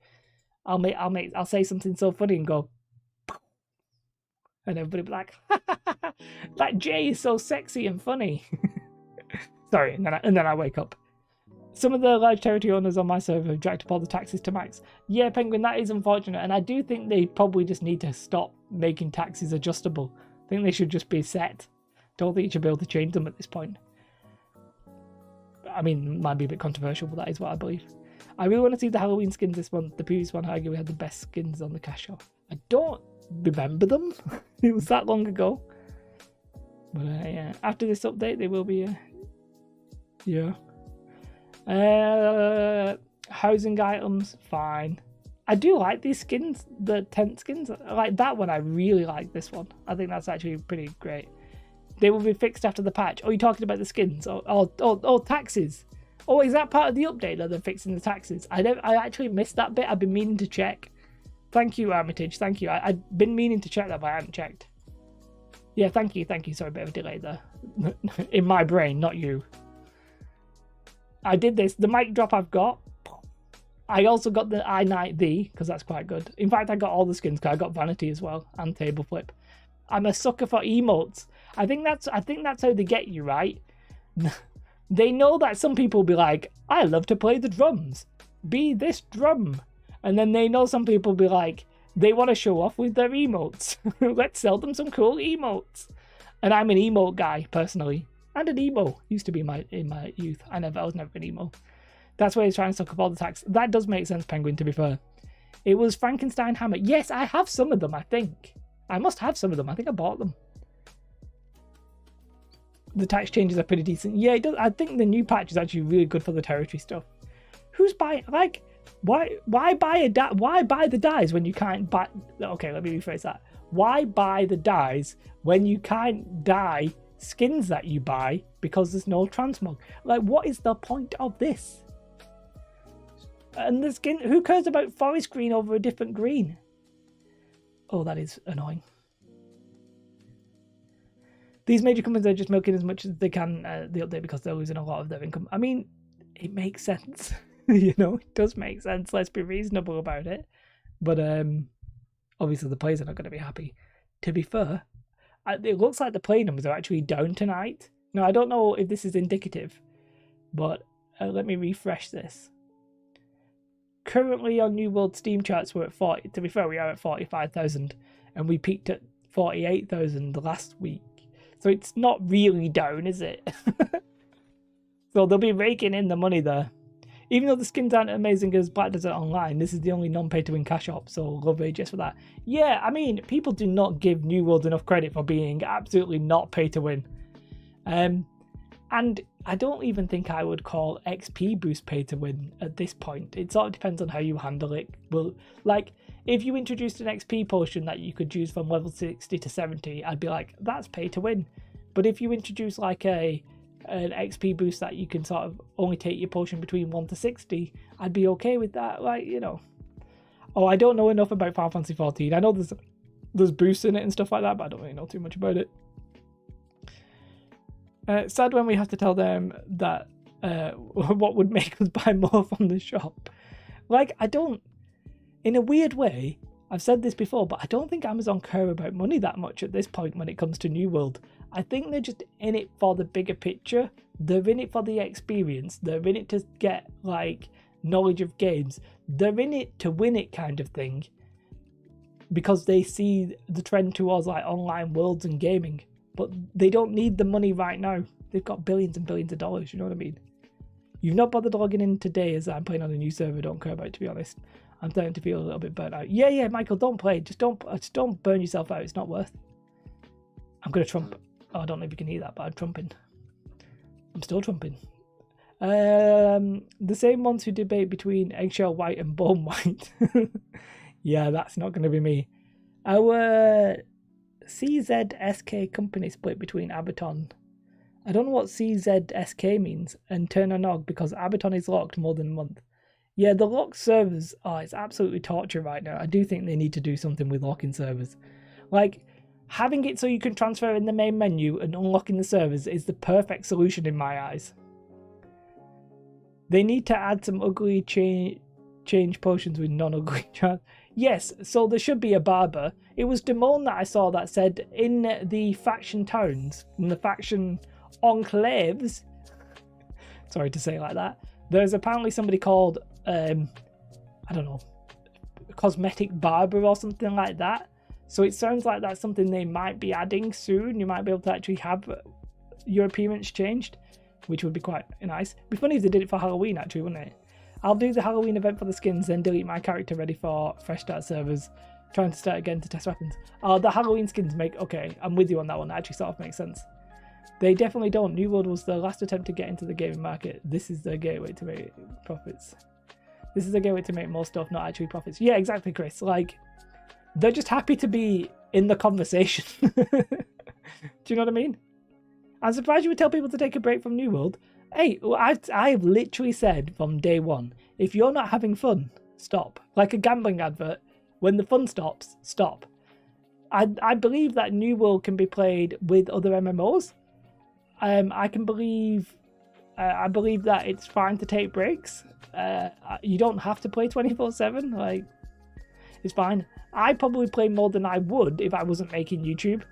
S1: I'll say something so funny and go, and everybody be like, that Jay is so sexy and funny. Sorry, and then I wake up. Some of the large territory owners on my server have jacked up all the taxes to max. Yeah, Penguin, that is unfortunate, and I do think they probably just need to stop making taxes adjustable. I think they should just be set. Don't think you should be able to change them at this point. I mean, it might be a bit controversial, but that is what I believe. I really want to see the Halloween skins this month. The previous one, I argue, we had the best skins on the cash shop. I don't remember them. It was that long ago. But yeah, after this update, they will be yeah. Housing items, fine. I do like these skins, the tent skins. I like that one. I really like this one. I think that's actually pretty great. They will be fixed after the patch. Oh, you're talking about the skins? Oh, taxes. Oh, is that part of the update that they're fixing the taxes? I actually missed that bit. I've been meaning to check. Thank you, Armitage. Thank you. I've been meaning to check that, but I haven't checked. Yeah, thank you. Sorry, a bit of a delay there. In my brain, not you. I did this. The mic drop I've got. I also got the I Knight Thee, because that's quite good. In fact, I got all the skins, because I got Vanity as well, and Table Flip. I'm a sucker for emotes. I think that's how they get you, right? They know that some people will be like, I love to play the drums. Be this drum. And then they know some people will be like, they want to show off with their emotes. Let's sell them some cool emotes. And I'm an emote guy, personally. And an emo. Used to be in my youth. I was never an emo. That's why he's trying to suck up all the tax. That does make sense, Penguin, to be fair. It was Frankenstein Hammer. Yes, I have some of them, I think. I must have some of them. I think I bought them. The tax changes are pretty decent. Yeah, it does. I think the new patch is actually really good for the territory stuff. Who's buying, like, why buy the dies when you can't buy? Okay, let me rephrase that. Why buy the dies when you can't dye skins that you buy because there's no transmog? Like, what is the point of this? And the skin, who cares about forest green over a different green? Oh, that is annoying. These major companies are just milking as much as they can the update because they're losing a lot of their income. I mean, it makes sense. You know, it does make sense. Let's be reasonable about it. But obviously the players are not going to be happy. To be fair, it looks like the play numbers are actually down tonight. Now, I don't know if this is indicative, but let me refresh this. Currently on New World Steam charts, we're at 40. To be fair, we are at 45,000, and we peaked at 48,000 last week. So it's not really down, is it? So they'll be raking in the money there. Even though the skins aren't amazing as Black Desert Online, this is the only non-pay-to-win cash op, so love AGS for that. Yeah, I mean, people do not give New World enough credit for being absolutely not pay-to-win. And I don't even think I would call XP boost pay-to-win at this point. It sort of depends on how you handle it. Well, like, if you introduced an XP potion that you could use from level 60 to 70, I'd be like, that's pay-to-win. But if you introduce like an XP boost that you can sort of only take your potion between 1 to 60, I'd be okay with that. Like, you know. Oh, I don't know enough about Final Fantasy 14. I know there's boosts in it and stuff like that, but I don't really know too much about it. Sad when we have to tell them that what would make us buy more from the shop. Like, I don't, in a weird way, I've said this before, but I don't think Amazon care about money that much at this point when it comes to New World. I think they're just in it for the bigger picture. They're in it for the experience. They're in it to get, like, knowledge of games. They're in it to win it kind of thing. Because they see the trend towards, like, online worlds and gaming. But they don't need the money right now. They've got billions and billions of dollars, you know what I mean? You've not bothered logging in today as I'm playing on a new server I don't care about, to be honest. I'm starting to feel a little bit burnt out. Yeah, Michael, don't play. Just don't burn yourself out. It's not worth. I'm going to trump. Oh, I don't know if you can hear that, but I'm trumping. I'm still trumping. The same ones who debate between eggshell white and bone white. Yeah, that's not going to be me. Our CZSK company split between Abaton. I don't know what CZSK means, and Turnanog because Abaton is locked more than a month. Yeah, the locked servers, it's absolutely torture right now. I do think they need to do something with locking servers. Like, having it so you can transfer in the main menu and unlocking the servers is the perfect solution in my eyes. They need to add some ugly change potions with non-ugly chance. Yes, so there should be a barber. It was Damone that I saw that said in the faction towns, in the faction enclaves, sorry to say it like that, there's apparently somebody called, I don't know, cosmetic barber or something like that. So it sounds like that's something they might be adding soon. You might be able to actually have your appearance changed, which would be quite nice. It'd be funny if they did it for Halloween actually, wouldn't it? I'll do the Halloween event for the skins, then delete my character ready for fresh start servers, trying to start again to test weapons. Oh, the Halloween skins make, okay, I'm with you on that one. That actually sort of makes sense. They definitely don't. New World was the last attempt to get into the gaming market. This is the gateway to make profits. This is a gateway to make more stuff, not actually profits. Yeah, exactly, Chris. Like, they're just happy to be in the conversation. Do you know what I mean? I'm surprised you would tell people to take a break from New World. Hey, I've literally said from day one, if you're not having fun, stop. Like a gambling advert, when the fun stops, stop. I believe that New World can be played with other MMOs. I believe that it's fine to take breaks. You don't have to play 24/7. Like, it's fine. I probably play more than I would if I wasn't making YouTube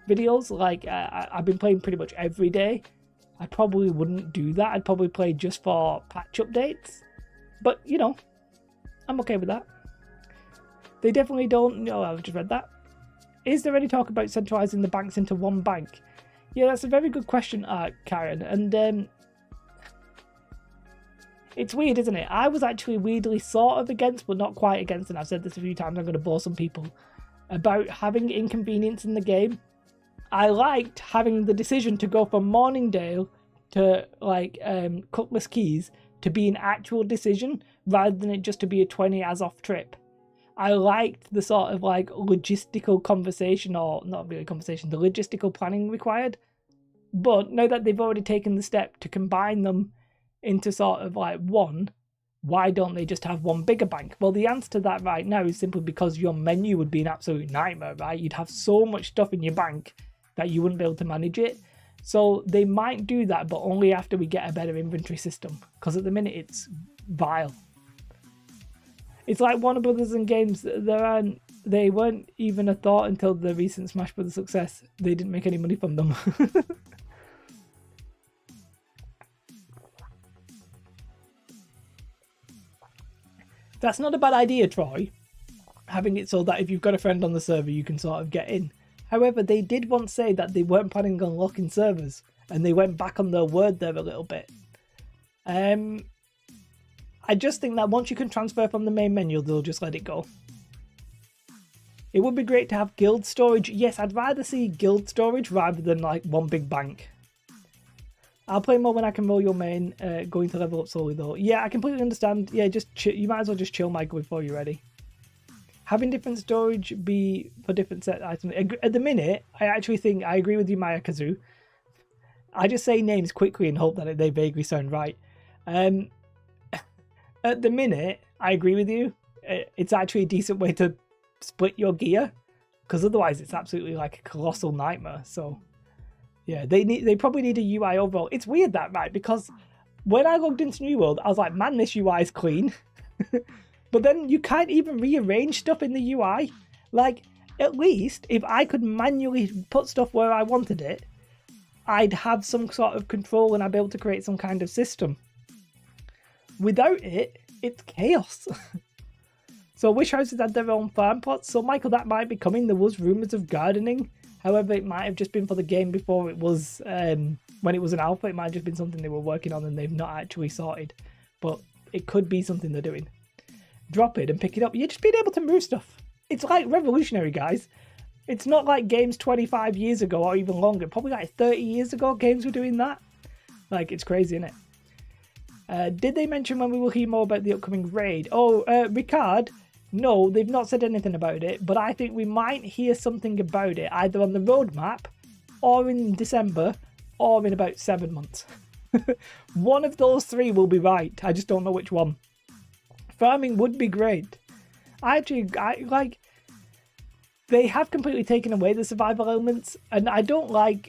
S1: videos. Like, I've been playing pretty much every day. I probably wouldn't do that. I'd probably play just for patch updates. But, you know, I'm okay with that. They definitely don't... No, I've just read that. Is there any talk about centralising the banks into one bank? Yeah, that's a very good question, Karen. And it's weird, isn't it? I was actually weirdly sort of against, but not quite against, and I've said this a few times, I'm going to bore some people, about having inconvenience in the game. I liked having the decision to go from Morningdale to, like, Cutlass Keys to be an actual decision, rather than it just to be a 20 as off trip. I liked the sort of, like, logistical conversation, or not really conversation, the logistical planning required. But now that they've already taken the step to combine them into sort of like one, why don't they just have one bigger bank? Well, the answer to that right now is simply because your menu would be an absolute nightmare, right? You'd have so much stuff in your bank that you wouldn't be able to manage it. So they might do that, but only after we get a better inventory system, because at the minute it's vile. It's like Warner Brothers and games, they weren't even a thought until the recent Smash Brothers success. They didn't make any money from them. That's not a bad idea, Troy. Having it so that if you've got a friend on the server, you can sort of get in. However, they did once say that they weren't planning on locking servers, and they went back on their word there a little bit. I just think that once you can transfer from the main menu, they'll just let it go. It would be great to have guild storage. Yes, I'd rather see guild storage rather than like one big bank. I'll play more when I can roll your main, going to level up slowly though. Yeah, I completely understand. Yeah, just you might as well just chill, Michael, before you're ready. Having different storage be for different set items. At the minute, I actually think I agree with you, Maya Kazoo. I just say names quickly and hope that they vaguely sound right. At the minute, I agree with you. It's actually a decent way to split your gear, because otherwise it's absolutely like a colossal nightmare. So yeah, they probably need a UI overhaul. It's weird that, right? Because when I logged into New World, I was like, man, this UI is clean. But then you can't even rearrange stuff in the UI. Like, at least if I could manually put stuff where I wanted it, I'd have some sort of control and I'd be able to create some kind of system. Without it, it's chaos. So Wish Houses had their own farm plots. So Michael, that might be coming. There was rumours of gardening. However, it might have just been for the game before it was, when it was an alpha. It might have just been something they were working on and they've not actually sorted. But it could be something they're doing. Drop it and pick it up. You're just being able to move stuff. It's like revolutionary, guys. It's not like games 25 years ago or even longer. Probably like 30 years ago games were doing that. Like, it's crazy, isn't it? Did they mention when we will hear more about the upcoming raid? Oh, Ricard, no, they've not said anything about it, but I think we might hear something about it either on the roadmap or in December or in about 7 months. One of those three will be right. I just don't know which one. Farming would be great. I like, they have completely taken away the survival elements, and I don't like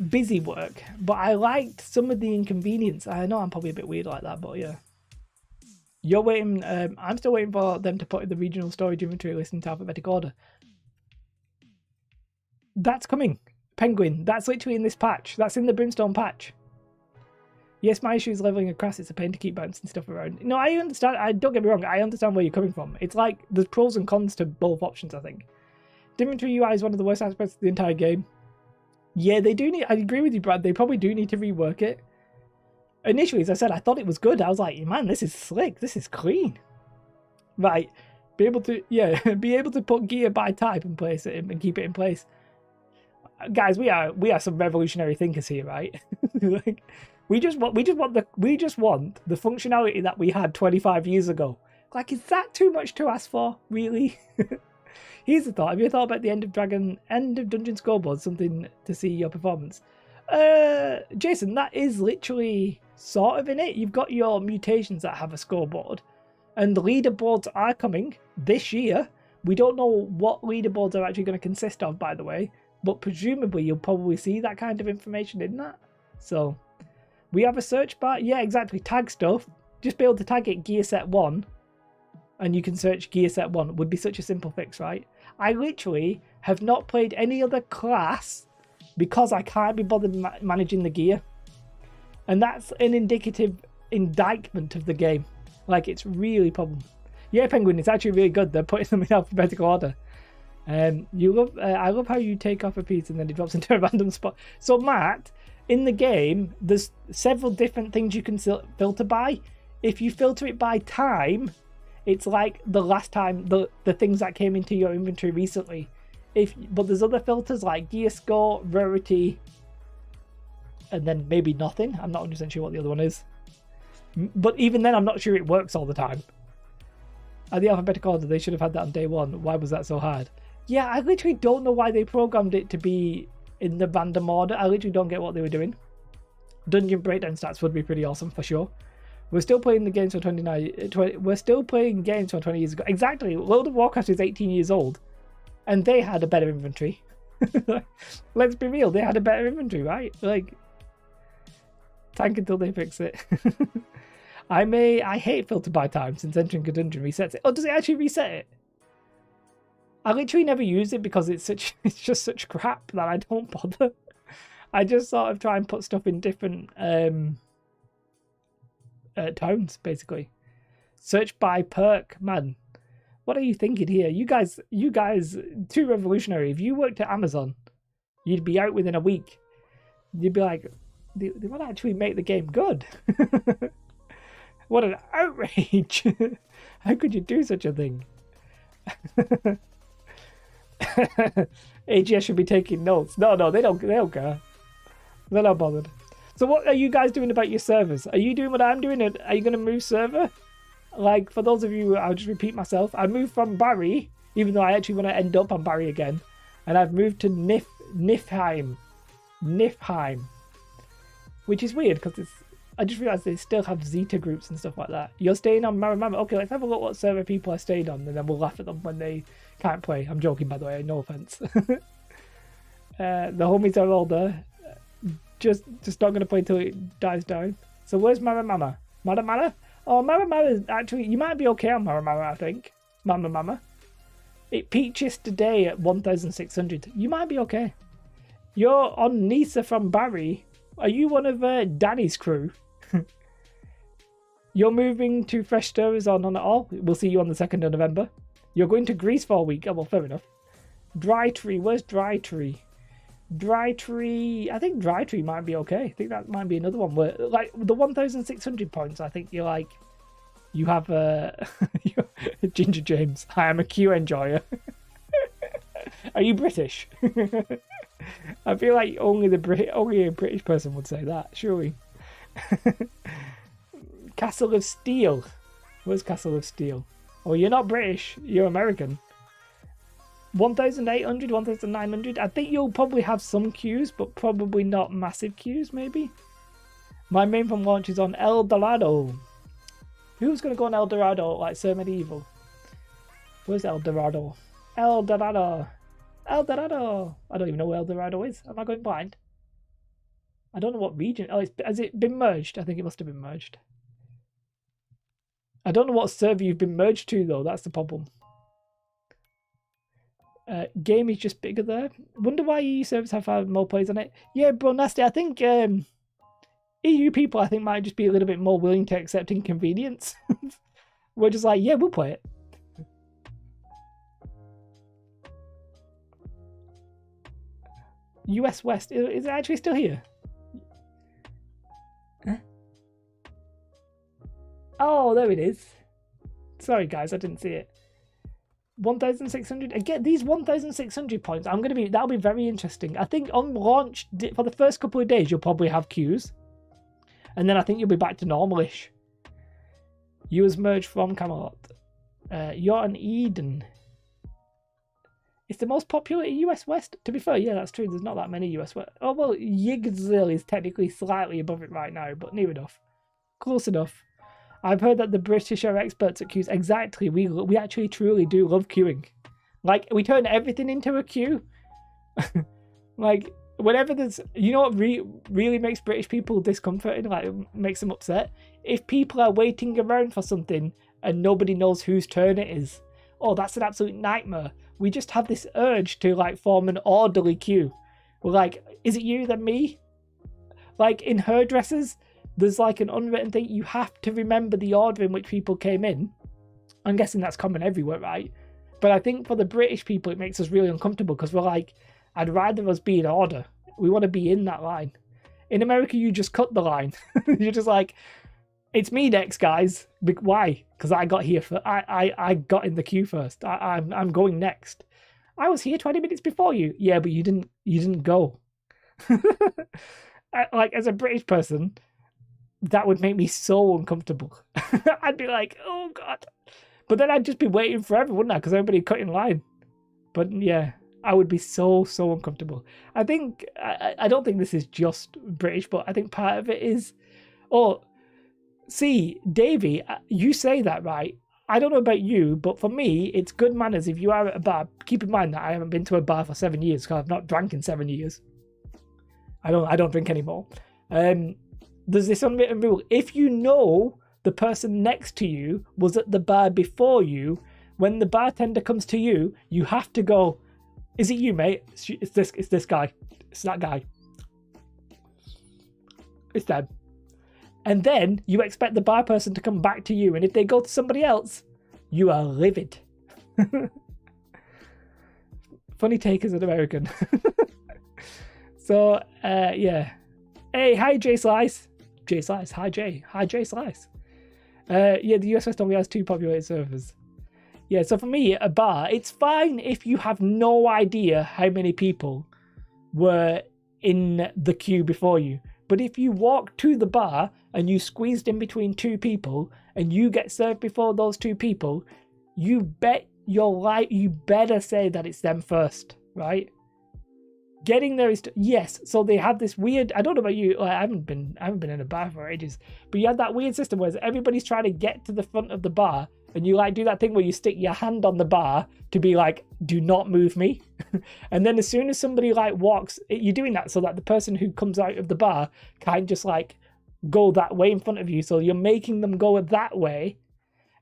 S1: busy work, but I liked some of the inconvenience. I know I'm probably a bit weird like that, but yeah. You're waiting, I'm still waiting for them to put the regional storage inventory list into alphabetic order. That's coming. Penguin, that's literally in this patch. That's in the Brimstone patch. Yes, my issue is leveling across. It's a pain to keep bouncing stuff around. No, I understand. Don't get me wrong. I understand where you're coming from. It's like there's pros and cons to both options, I think. The inventory UI is one of the worst aspects of the entire game. Yeah, they do need... I agree with you, Brad. They probably do need to rework it. Initially, as I said, I thought it was good. I was like, man, this is slick. This is clean. Right. Be able to... Yeah, be able to put gear by type and place it and keep it in place. Guys, we are some revolutionary thinkers here, right? Like... We just want the functionality that we had 25 years ago. Like, is that too much to ask for? Really? Here's the thought. Have you thought about the end of Dungeon scoreboard? Something to see your performance. Jason, that is literally sort of in it. You've got your mutations that have a scoreboard, and the leaderboards are coming this year. We don't know what leaderboards are actually going to consist of, by the way, but presumably you'll probably see that kind of information in that. So we have a search bar. Yeah, exactly. Tag stuff. Just be able to tag it gear set 1, and you can search gear set 1. Would be such a simple fix, right? I literally have not played any other class because I can't be bothered managing the gear. And that's an indicative indictment of the game. Like, it's really a problem. Yeah, Penguin, it's actually really good. They're putting them in alphabetical order. I love how you take off a piece and then it drops into a random spot. So, Matt, in the game, there's several different things you can filter by. If you filter it by time, it's like the last time, the things that came into your inventory recently. But there's other filters like gear score, rarity, and then maybe nothing. I'm not 100% sure what the other one is. But even then, I'm not sure it works all the time. At the alphabetical order, they should have had that on day 1. Why was that so hard? Yeah, I literally don't know why they programmed it to be in the random order. I literally don't get what they were doing. Dungeon breakdown stats would be pretty awesome for sure. We're still playing the games from 20, we're still playing games from 20 years ago. Exactly. World of Warcraft is 18 years old, and they had a better inventory. Let's be real, they had a better inventory, right? Like, tank until they fix it. I hate filter by time since entering a dungeon resets it. Oh, does it actually reset it? I literally never use it because it's just such crap that I don't bother. I just sort of try and put stuff in different tones, basically. Search by perk, man. What are you thinking here? You guys, too revolutionary. If you worked at Amazon, you'd be out within a week. You'd be like, they want to actually make the game good. What an outrage! How could you do such a thing? AGS should be taking notes. No, they don't care. They're not bothered. So what are you guys doing about your servers? Are you doing what I'm doing? Are you going to move server? Like, for those of you, I'll just repeat myself. I moved from Barry, even though I actually want to end up on Barry again. And I've moved to Niflheim. Which is weird, because I just realised they still have Zeta groups and stuff like that. You're staying on Maramama. Okay, let's have a look what server people are staying on, and then we'll laugh at them when they can't play. I'm joking, by the way, no offence. The homies are older. Just not going to play till it dies down. So where's Maramama? Maramama? Oh, Maramama is actually... You might be okay on Maramama, I think. Mama. It peaked yesterday at 1,600. You might be okay. You're on Nisa from Barry. Are you one of Danny's crew? You're moving to Fresh Stirrers or none at all? We'll see you on the 2nd of November. You're going to Greece for a week. Oh, well, fair enough. Dry Tree. Where's Dry Tree? Dry Tree. I think Dry Tree might be okay. I think that might be another one where, like, the 1,600 points, I think you're like, you have Ginger James. I am a Q enjoyer. Are you British? I feel like only a British person would say that, surely. Castle of Steel. Where's Castle of Steel? Oh, you're not British, you're American. 1,800, 1,900. I think you'll probably have some queues, but probably not massive queues, maybe. My main from launch is on El Dorado. Who's going to go on El Dorado like Sir Medieval? Where's El Dorado? El Dorado. El Dorado. I don't even know where El Dorado is. Am I going blind? I don't know what region. Oh, has it been merged? I think it must have been merged. I don't know what server you've been merged to, though. That's the problem. Game is just bigger there. Wonder why EU servers have more players on it. Yeah, bro, nasty. I think EU people, I think, might just be a little bit more willing to accept inconvenience. We're just like, yeah, we'll play it. US West, is it actually still here? Huh? Oh, there it is. Sorry, guys, I didn't see it. 1,600. Again, these 1,600 points. That'll be very interesting. I think on launch for the first couple of days, you'll probably have queues, and then I think you'll be back to normalish. You was merged from Camelot. You're an Eden. It's the most popular US West. To be fair, yeah, that's true. There's not that many US West. Oh, well, Yggdrasil is technically slightly above it right now, but near enough. Close enough. I've heard that the British are experts at queues. Exactly. We actually truly do love queuing. Like, we turn everything into a queue. Like, whenever there's... You know what really makes British people discomforting? Like, makes them upset? If people are waiting around for something and nobody knows whose turn it is. Oh, that's an absolute nightmare. We just have this urge to, like, form an orderly queue. We're like, is it you, then me? Like, in hairdressers, there's, like, an unwritten thing. You have to remember the order in which people came in. I'm guessing that's common everywhere, right? But I think for the British people, it makes us really uncomfortable because we're like, I'd rather us be in order. We want to be in that line. In America, you just cut the line. You're just like, it's me next, guys. Why? Because I got here first. I got in the queue first. I'm going next. I was here 20 minutes before you. Yeah, but you didn't go. Like, as a British person, that would make me so uncomfortable. I'd be like, oh god. But then I'd just be waiting forever, wouldn't I? Because everybody cut in line. But yeah, I would be so uncomfortable. I think I don't think this is just British, but I think part of it is. Oh, see, Davey, you say that, right? I don't know about you, but for me, it's good manners if you are at a bar. Keep in mind that I haven't been to a bar for 7 years because I've not drank in 7 years. I don't drink anymore. There's this unwritten rule. If you know the person next to you was at the bar before you, when the bartender comes to you, you have to go, is it you, mate? It's this guy. It's that guy. It's them. And then you expect the bar person to come back to you. And if they go to somebody else, you are livid. Funny take as an American. So, yeah. Hey, hi, Jay Slice. Jay Slice. Hi, Jay. Hi, Jay Slice. Yeah, the US West only has 2 populated servers. Yeah, so for me, a bar, it's fine if you have no idea how many people were in the queue before you. But if you walk to the bar and you squeezed in between 2 people and you get served before those 2 people, you bet your life, you better say that it's them first, right? Getting there is yes. So they have this weird. I don't know about you. Like, I haven't been in a bar for ages. But you have that weird system where everybody's trying to get to the front of the bar, and you like do that thing where you stick your hand on the bar to be like, "Do not move me." And then as soon as somebody like walks, you're doing that so that the person who comes out of the bar can't just like go that way in front of you. So you're making them go that way,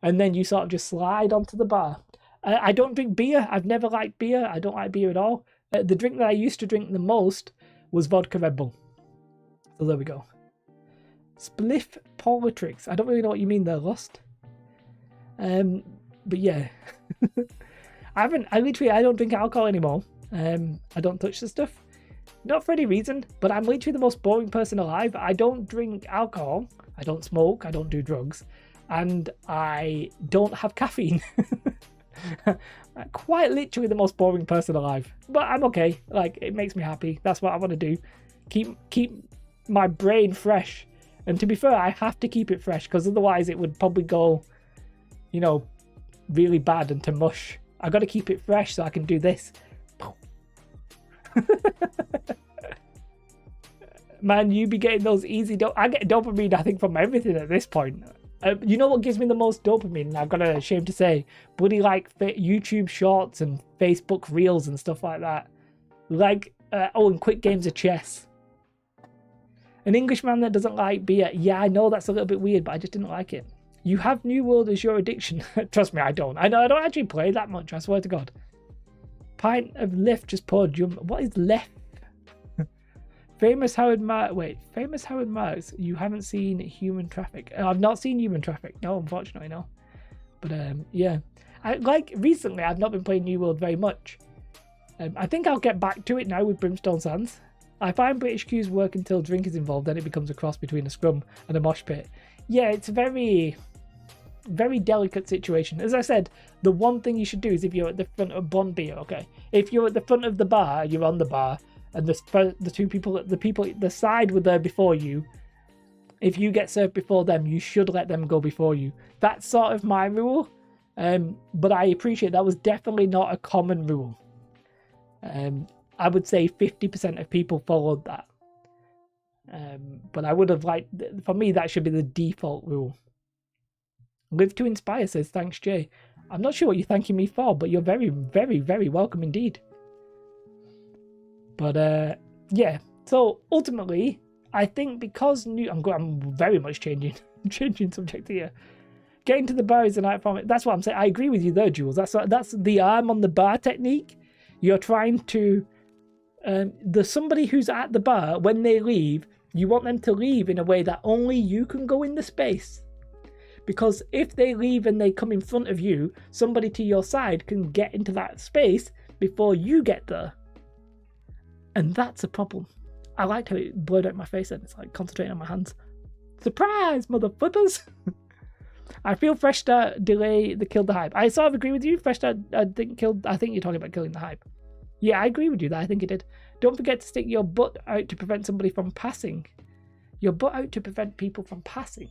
S1: and then you sort of just slide onto the bar. I don't drink beer. I've never liked beer. I don't like beer at all. The drink that I used to drink the most was vodka Red Bull. So there we go. Spliff politics. I don't really know what you mean there, Lost. But yeah. I don't drink alcohol anymore. I don't touch the stuff. Not for any reason, but I'm literally the most boring person alive. I don't drink alcohol. I don't smoke. I don't do drugs. And I don't have caffeine. Quite literally the most boring person alive, but I'm okay. Like, it makes me happy. That's what I want to do. Keep my brain fresh. And to be fair, I have to keep it fresh because otherwise it would probably go, really bad into mush. I got to keep it fresh so I can do this. Man, you be getting those easy. I get dopamine, I think, from everything at this point. You know what gives me the most dopamine? I've got a shame to say, bloody like YouTube Shorts and Facebook Reels and stuff like that. Like, and quick games of chess. An Englishman that doesn't like beer. Yeah, I know that's a little bit weird, but I just didn't like it. You have New World as your addiction. Trust me, I don't. I don't actually play that much. I swear to God. Pint of Left just poured. What is Left? Famous Howard Marks. You haven't seen Human Traffic. I've not seen Human Traffic. No, unfortunately, no. But yeah. Recently, I've not been playing New World very much. I think I'll get back to it now with Brimstone Sands. I find British queues work until drink is involved, then it becomes a cross between a scrum and a mosh pit. Yeah, it's a very, very delicate situation. As I said, the one thing you should do is if you're at the front of Bond Beer, okay? If you're at the front of the bar, you're on the bar, and the 2 people, the side were there before you, if you get served before them, you should let them go before you. That's sort of my rule. But I appreciate that was definitely not a common rule. I would say 50% of people followed that. But I would have liked, for me, that should be the default rule. Live to Inspire says, thanks, Jay. I'm not sure what you're thanking me for, but you're very, very, very welcome indeed. But yeah, so ultimately, I think because I'm very much changing subject here. Getting to the bar is an art form. That's what I'm saying. I agree with you there, Jules. That's the arm on the bar technique. You're trying to there's somebody who's at the bar. When they leave, you want them to leave in a way that only you can go in the space. Because if they leave and they come in front of you, somebody to your side can get into that space before you get there. And that's a problem. I liked how it blurred out my face and it's like concentrating on my hands. Surprise, motherfuckers! I feel Fresh Start delay the killed the hype. I sort of agree with you. Fresh Start I think you're talking about killing the hype. Yeah, I agree with you that I think it did. Don't forget to stick your butt out to prevent somebody from passing. Your butt out to prevent people from passing.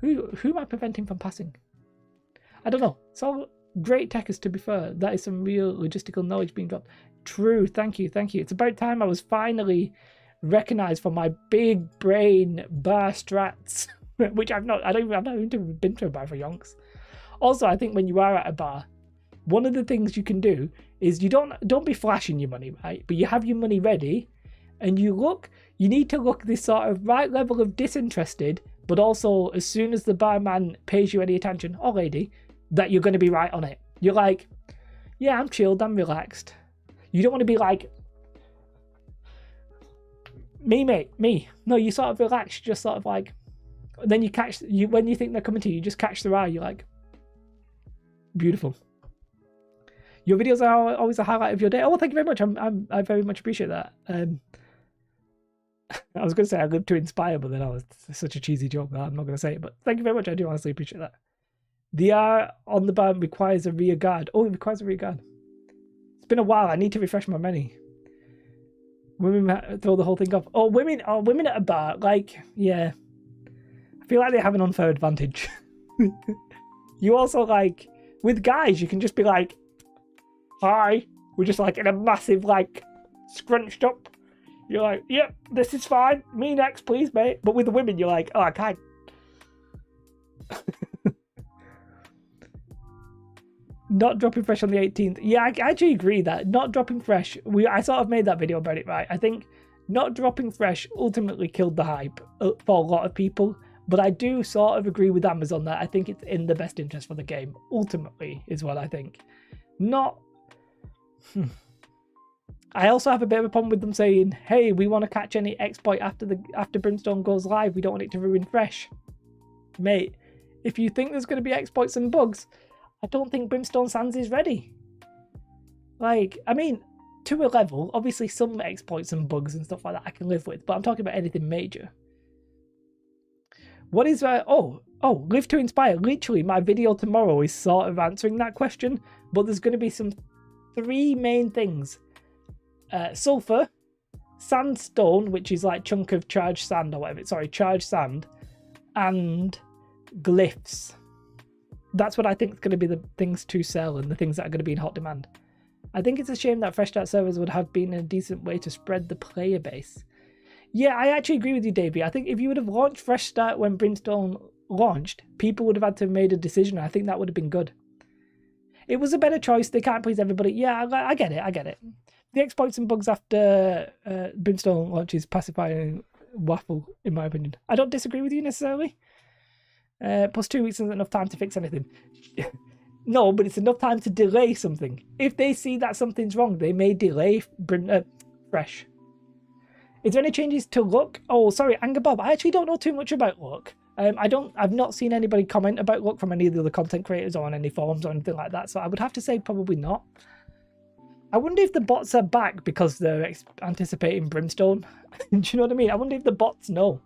S1: Who am I preventing from passing? I don't know. It's all great techers, to be fair. That is some real logistical knowledge being dropped. True, thank you. It's about time I was finally recognised for my big brain bar strats, which I've not even been to a bar for yonks. Also, I think when you are at a bar, one of the things you can do is you don't be flashing your money, right? But you have your money ready, and you need to look this sort of right level of disinterested, but also as soon as the barman pays you any attention, or lady, that you're going to be right on it. You're like, yeah, I'm chilled, I'm relaxed. You don't want to be like, me, mate, me. No, you sort of relax, just sort of like, then when you think they're coming to you, you just catch their eye, you're like, beautiful. Your videos are always a highlight of your day. Oh, thank you very much. I very much appreciate that. I was going to say I live to inspire, but then it's such a cheesy joke that I'm not going to say it. But thank you very much. I do honestly appreciate that. The R on the bar requires a rear guard. Oh, it requires a rear guard. It's been a while. I need to refresh my memory. Women throw the whole thing off. Oh, women at a bar. Like, yeah. I feel like they have an unfair advantage. You also, like, with guys, you can just be like, hi. We're just like in a massive, like, scrunched up. You're like, yep, this is fine. Me next, please, mate. But with the women, you're like, oh, I can't. Not dropping fresh on the 18th. Yeah, I actually agree that not dropping fresh. I sort of made that video about it, right? I think not dropping fresh ultimately killed the hype for a lot of people. But I do sort of agree with Amazon that I think it's in the best interest for the game. Ultimately, is what I think. Not. I also have a bit of a problem with them saying, hey, we want to catch any exploit after Brimstone goes live. We don't want it to ruin fresh. Mate, if you think there's going to be exploits and bugs, I don't think Brimstone Sands is ready. Like, I mean, to a level, obviously some exploits and bugs and stuff like that I can live with, but I'm talking about anything major. What is, Live to Inspire. Literally, my video tomorrow is sort of answering that question, but there's going to be some 3 main things. Sulfur, sandstone, which is like chunk of charged sand or whatever. Sorry, charged sand, and glyphs. That's what I think is going to be the things to sell and the things that are going to be in hot demand. I think it's a shame that Fresh Start servers would have been a decent way to spread the player base. Yeah, I actually agree with you, Davey. I think if you would have launched Fresh Start when Brimstone launched, people would have had to have made a decision. I think that would have been good. It was a better choice. They can't please everybody. Yeah, I get it. The exploits and bugs after Brimstone launches pacifying waffle, in my opinion. I don't disagree with you necessarily. Plus 2 weeks isn't enough time to fix anything. No, but it's enough time to delay something. If they see that something's wrong, they may delay Fresh. Is there any changes to Luck? Oh, sorry, Anger Bob. I actually don't know too much about Luck. I've not seen anybody comment about Luck from any of the other content creators or on any forums or anything like that, so I would have to say probably not. I wonder if the bots are back because they're anticipating Brimstone. Do you know what I mean? I wonder if the bots know.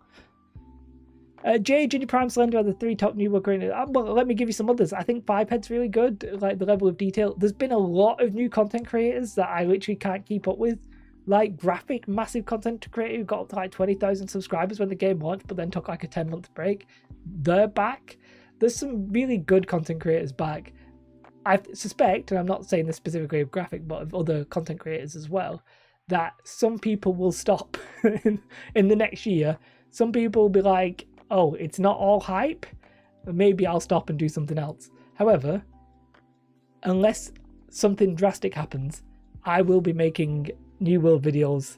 S1: Jay, Junior Prime, Slender are the 3 top new creators. Well, let me give you some others. I think Fivehead's really good, like the level of detail. There's been a lot of new content creators that I literally can't keep up with like graphic massive content creator who got up to like 20,000 subscribers when the game launched, but then took like a 10-month break. They're back. There's some really good content creators back. I suspect, and I'm not saying this specifically of graphic, but of other content creators as well, that some people will stop in the next year. Some people will be like, oh, it's not all hype. Maybe I'll stop and do something else. However, unless something drastic happens, I will be making New World videos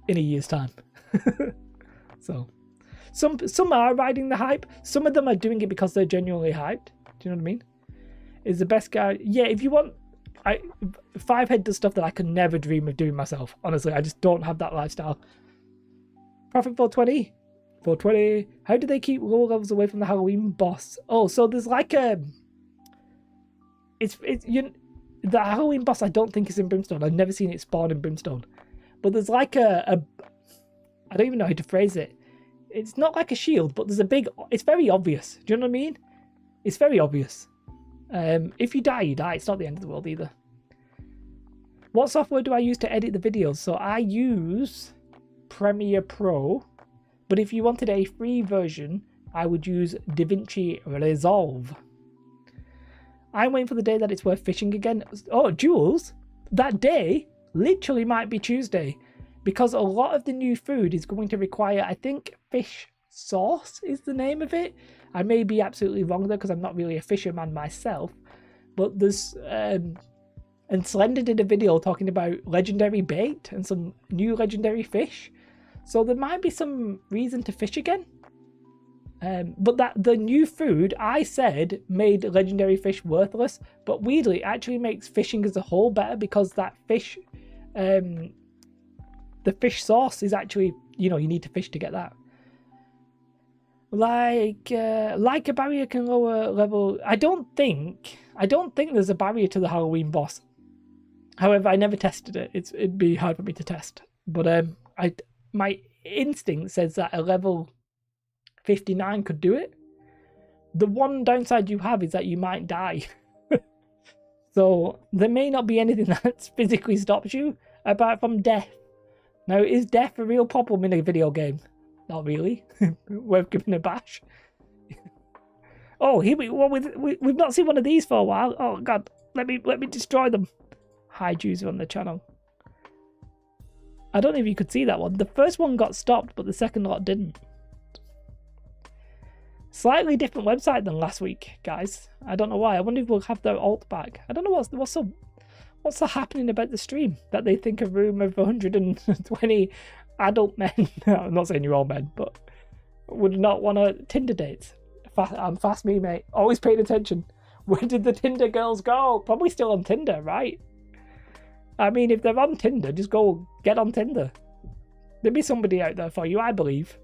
S1: in a year's time. So some are riding the hype. Some of them are doing it because they're genuinely hyped. Do you know what I mean? Is the best guy? Yeah, if you want, Fivehead does stuff that I could never dream of doing myself. Honestly, I just don't have that lifestyle. Prophet 420. 420. How do they keep lower levels away from the Halloween boss? Oh, so there's like a... The Halloween boss I don't think is in Brimstone. I've never seen it spawn in Brimstone. But there's like a I don't even know how to phrase it. It's not like a shield, but there's a big... It's very obvious. Do you know what I mean? It's very obvious. If you die, you die. It's not the end of the world either. What software do I use to edit the videos? So I use Premiere Pro. But if you wanted a free version, I would use DaVinci Resolve. I'm waiting for the day that it's worth fishing again. Oh, Jules, that day literally might be Tuesday, because a lot of the new food is going to require, I think, fish sauce is the name of it. I may be absolutely wrong there because I'm not really a fisherman myself, but there's and Slender did a video talking about legendary bait and some new legendary fish, so there might be some reason to fish again. But that the new food, I said, made legendary fish worthless, but weirdly it actually makes fishing as a whole better, because that fish, the fish sauce is actually, you know, you need to fish to get that. Like a barrier can lower level. I don't think there's a barrier to the Halloween boss. However, I never tested it. It'd be hard for me to test. But my instinct says that a level 59 could do it. The one downside you have is that you might die. So there may not be anything that physically stops you apart from death. Now, is death a real problem in a video game? Not really. Worth giving a bash. Oh, here we've not seen one of these for a while. Oh god, let me destroy them. Hide user on the channel. I don't know if you could see that one. The first one got stopped, but the second lot didn't. Slightly different website than last week, guys. I don't know why. I wonder if we'll have their alt back. I don't know what's so happening about the stream that they think a room of 120 adult men, I'm not saying you're all men, but would not want to Tinder dates. I'm fast me, mate. Always paying attention. Where did the Tinder girls go? Probably still on Tinder, right? I mean, if they're on Tinder, just go get on Tinder. There'll be somebody out there for you, I believe.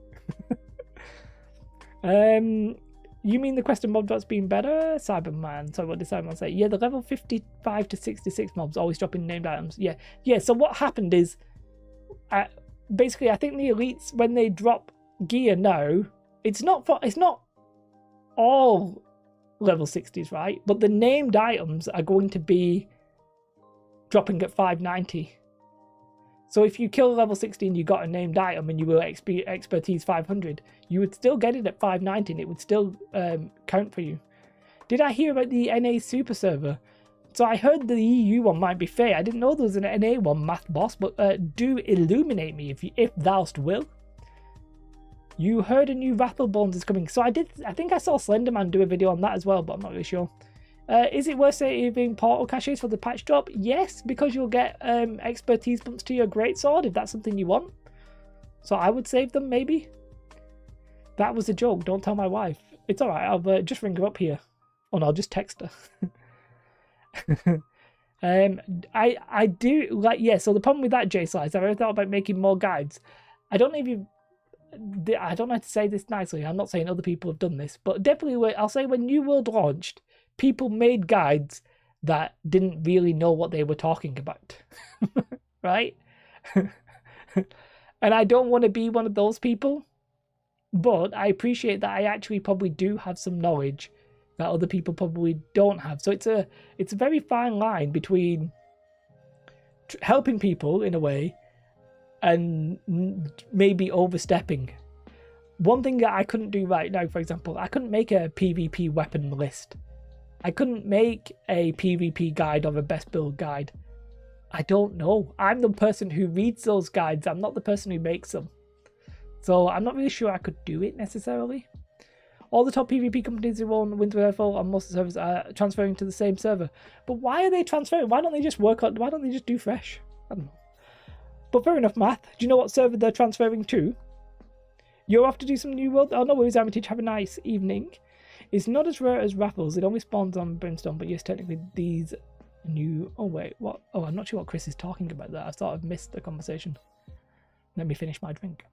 S1: You mean the question mob drop's been better? Cyberman. So what did Cyberman say? Yeah, the level 55 to 66 mobs always dropping named items. Yeah. So what happened is, basically, I think the elites, when they drop gear now, it's not all level 60s, right? But the named items are going to be dropping at 590. So if you kill level 60 and you got a named item and you were expertise 500, you would still get it at 590 and it would still count for you. Did I hear about the NA super server? So I heard the EU one might be fair. I didn't know there was an NA one, Math Boss, but do illuminate me if thou'st will. You heard a new Rattlebones is coming. So I think I saw Slenderman do a video on that as well, but I'm not really sure. Is it worth saving portal caches for the patch drop? Yes, because you'll get expertise bumps to your greatsword if that's something you want. So I would save them, maybe. That was a joke. Don't tell my wife. It's alright. I'll just ring her up here. Oh no, I'll just text her. I do like, yeah, so the problem with that, J-Slice, I've ever thought about making more guides. I don't know if you... I don't know how to say this nicely. I'm not saying other people have done this, but definitely I'll say when New World launched, people made guides that didn't really know what they were talking about. Right? And I don't want to be one of those people, but I appreciate that I actually probably do have some knowledge that other people probably don't have. So it's a very fine line between helping people in a way and maybe overstepping. One thing that I couldn't do right now, for example, I couldn't make a PvP weapon list. I couldn't make a PvP guide or a best build guide. I don't know. I'm the person who reads those guides. I'm not the person who makes them. So I'm not really sure I could do it necessarily. All the top PvP companies who own Winterfell on most of the servers are transferring to the same server. But why are they transferring? Why don't they just work on? Why don't they just do fresh? I don't know. But fair enough, Math. Do you know what server they're transferring to? You're off to do some new world? Oh, no worries, Armitage. Have a nice evening. It's not as rare as Raffles. It only spawns on Brimstone, but yes, technically these new... Oh, wait, what? Oh, I'm not sure what Chris is talking about there. I sort of missed the conversation. Let me finish my drink.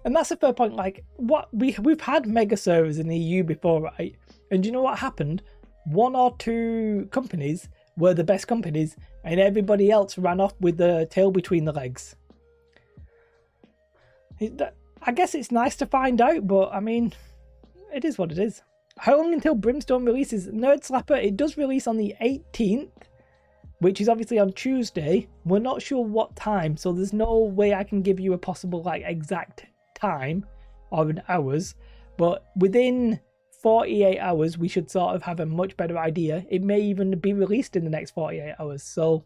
S1: And that's a fair point. Like, what we've had mega servers in the EU before, right? And do you know what happened? One or two companies were the best companies, and everybody else ran off with the tail between the legs. I guess it's nice to find out, but I mean, it is what it is. How long until Brimstone releases? Nerd Slapper, it does release on the 18th, which is obviously on Tuesday. We're not sure what time, so there's no way I can give you a possible like exact time or in hours, but within 48 hours we should sort of have a much better idea. It may even be released in the next 48 hours, so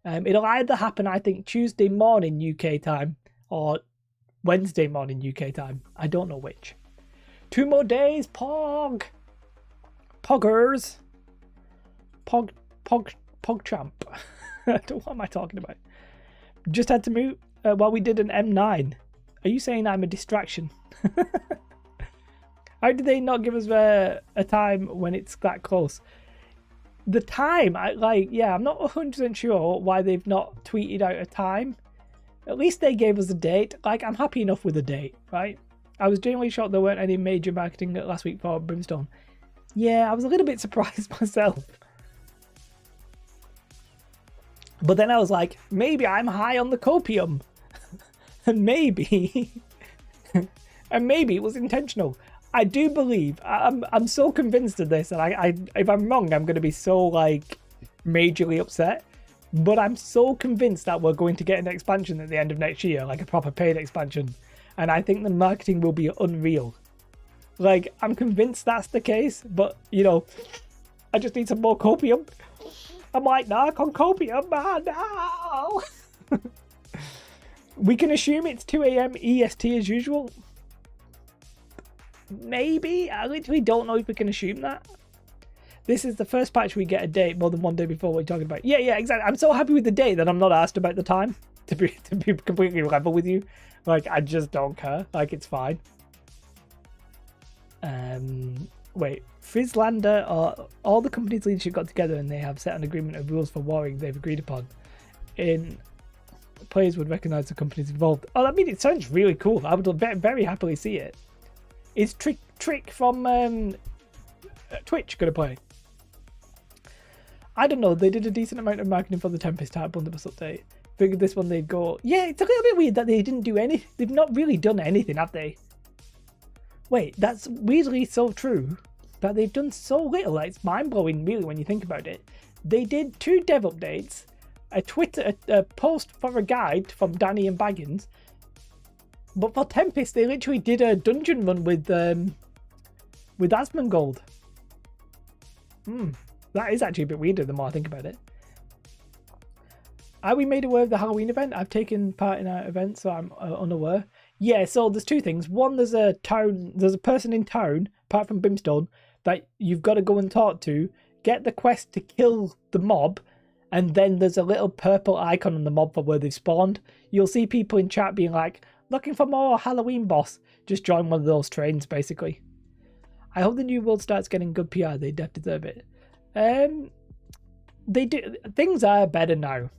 S1: it'll either happen, I think, Tuesday morning UK time or Wednesday morning UK time. I don't know which. 2 more days, Pog! Poggers! Pogchamp. What am I talking about? Just had to move while we did an M9. Are you saying I'm a distraction? How did they not give us a time when it's that close? The time, I'm not 100% sure why they've not tweeted out a time. At least they gave us a date. Like, I'm happy enough with a date, right? I was genuinely shocked there weren't any major marketing last week for Brimstone. Yeah, I was a little bit surprised myself. But then I was like, maybe I'm high on the copium. And maybe it was intentional. I do believe, I'm so convinced of this, and if I'm wrong, I'm going to be so like majorly upset. But I'm so convinced that we're going to get an expansion at the end of next year, like a proper paid expansion, and I think the marketing will be unreal. Like, I'm convinced that's the case, but you know, I just need some more copium. I might narc on copium, man. No. We can assume it's 2 AM EST as usual. Maybe. I literally don't know if we can assume that. This is the first patch we get a date more than one day before we're talking about. Yeah, exactly. I'm so happy with the date that I'm not asked about the time. To be completely level with you. Like, I just don't care. Like, it's fine. Wait. Frizzlander, or all the company's leadership got together and they have set an agreement of rules for warring they've agreed upon. Players would recognise the companies involved. Oh, I mean, it sounds really cool. I would very happily see it. Is Trick from Twitch going to play? I don't know. They did a decent amount of marketing for the Tempest Type Blunderbuss update. Figured this one they'd go... Yeah, it's a little bit weird that they didn't do any... They've not really done anything, have they? Wait, that's weirdly so true. That they've done so little. It's mind-blowing, really, when you think about it. They did 2 dev updates, a post for a guide from Danny and Baggins. But for Tempest, they literally did a dungeon run with Asmongold. That is actually a bit weirder the more I think about it. Are we made aware of the Halloween event? I've taken part in our event, so I'm unaware. Yeah, so there's 2 things. One, there's a person in town, apart from Brimstone, that you've got to go and talk to, get the quest to kill the mob, and then there's a little purple icon on the mob for where they've spawned. You'll see people in chat being like, looking for more Halloween boss. Just join one of those trains, basically. I hope the new world starts getting good PR. They deserve it. They do. Things are better now.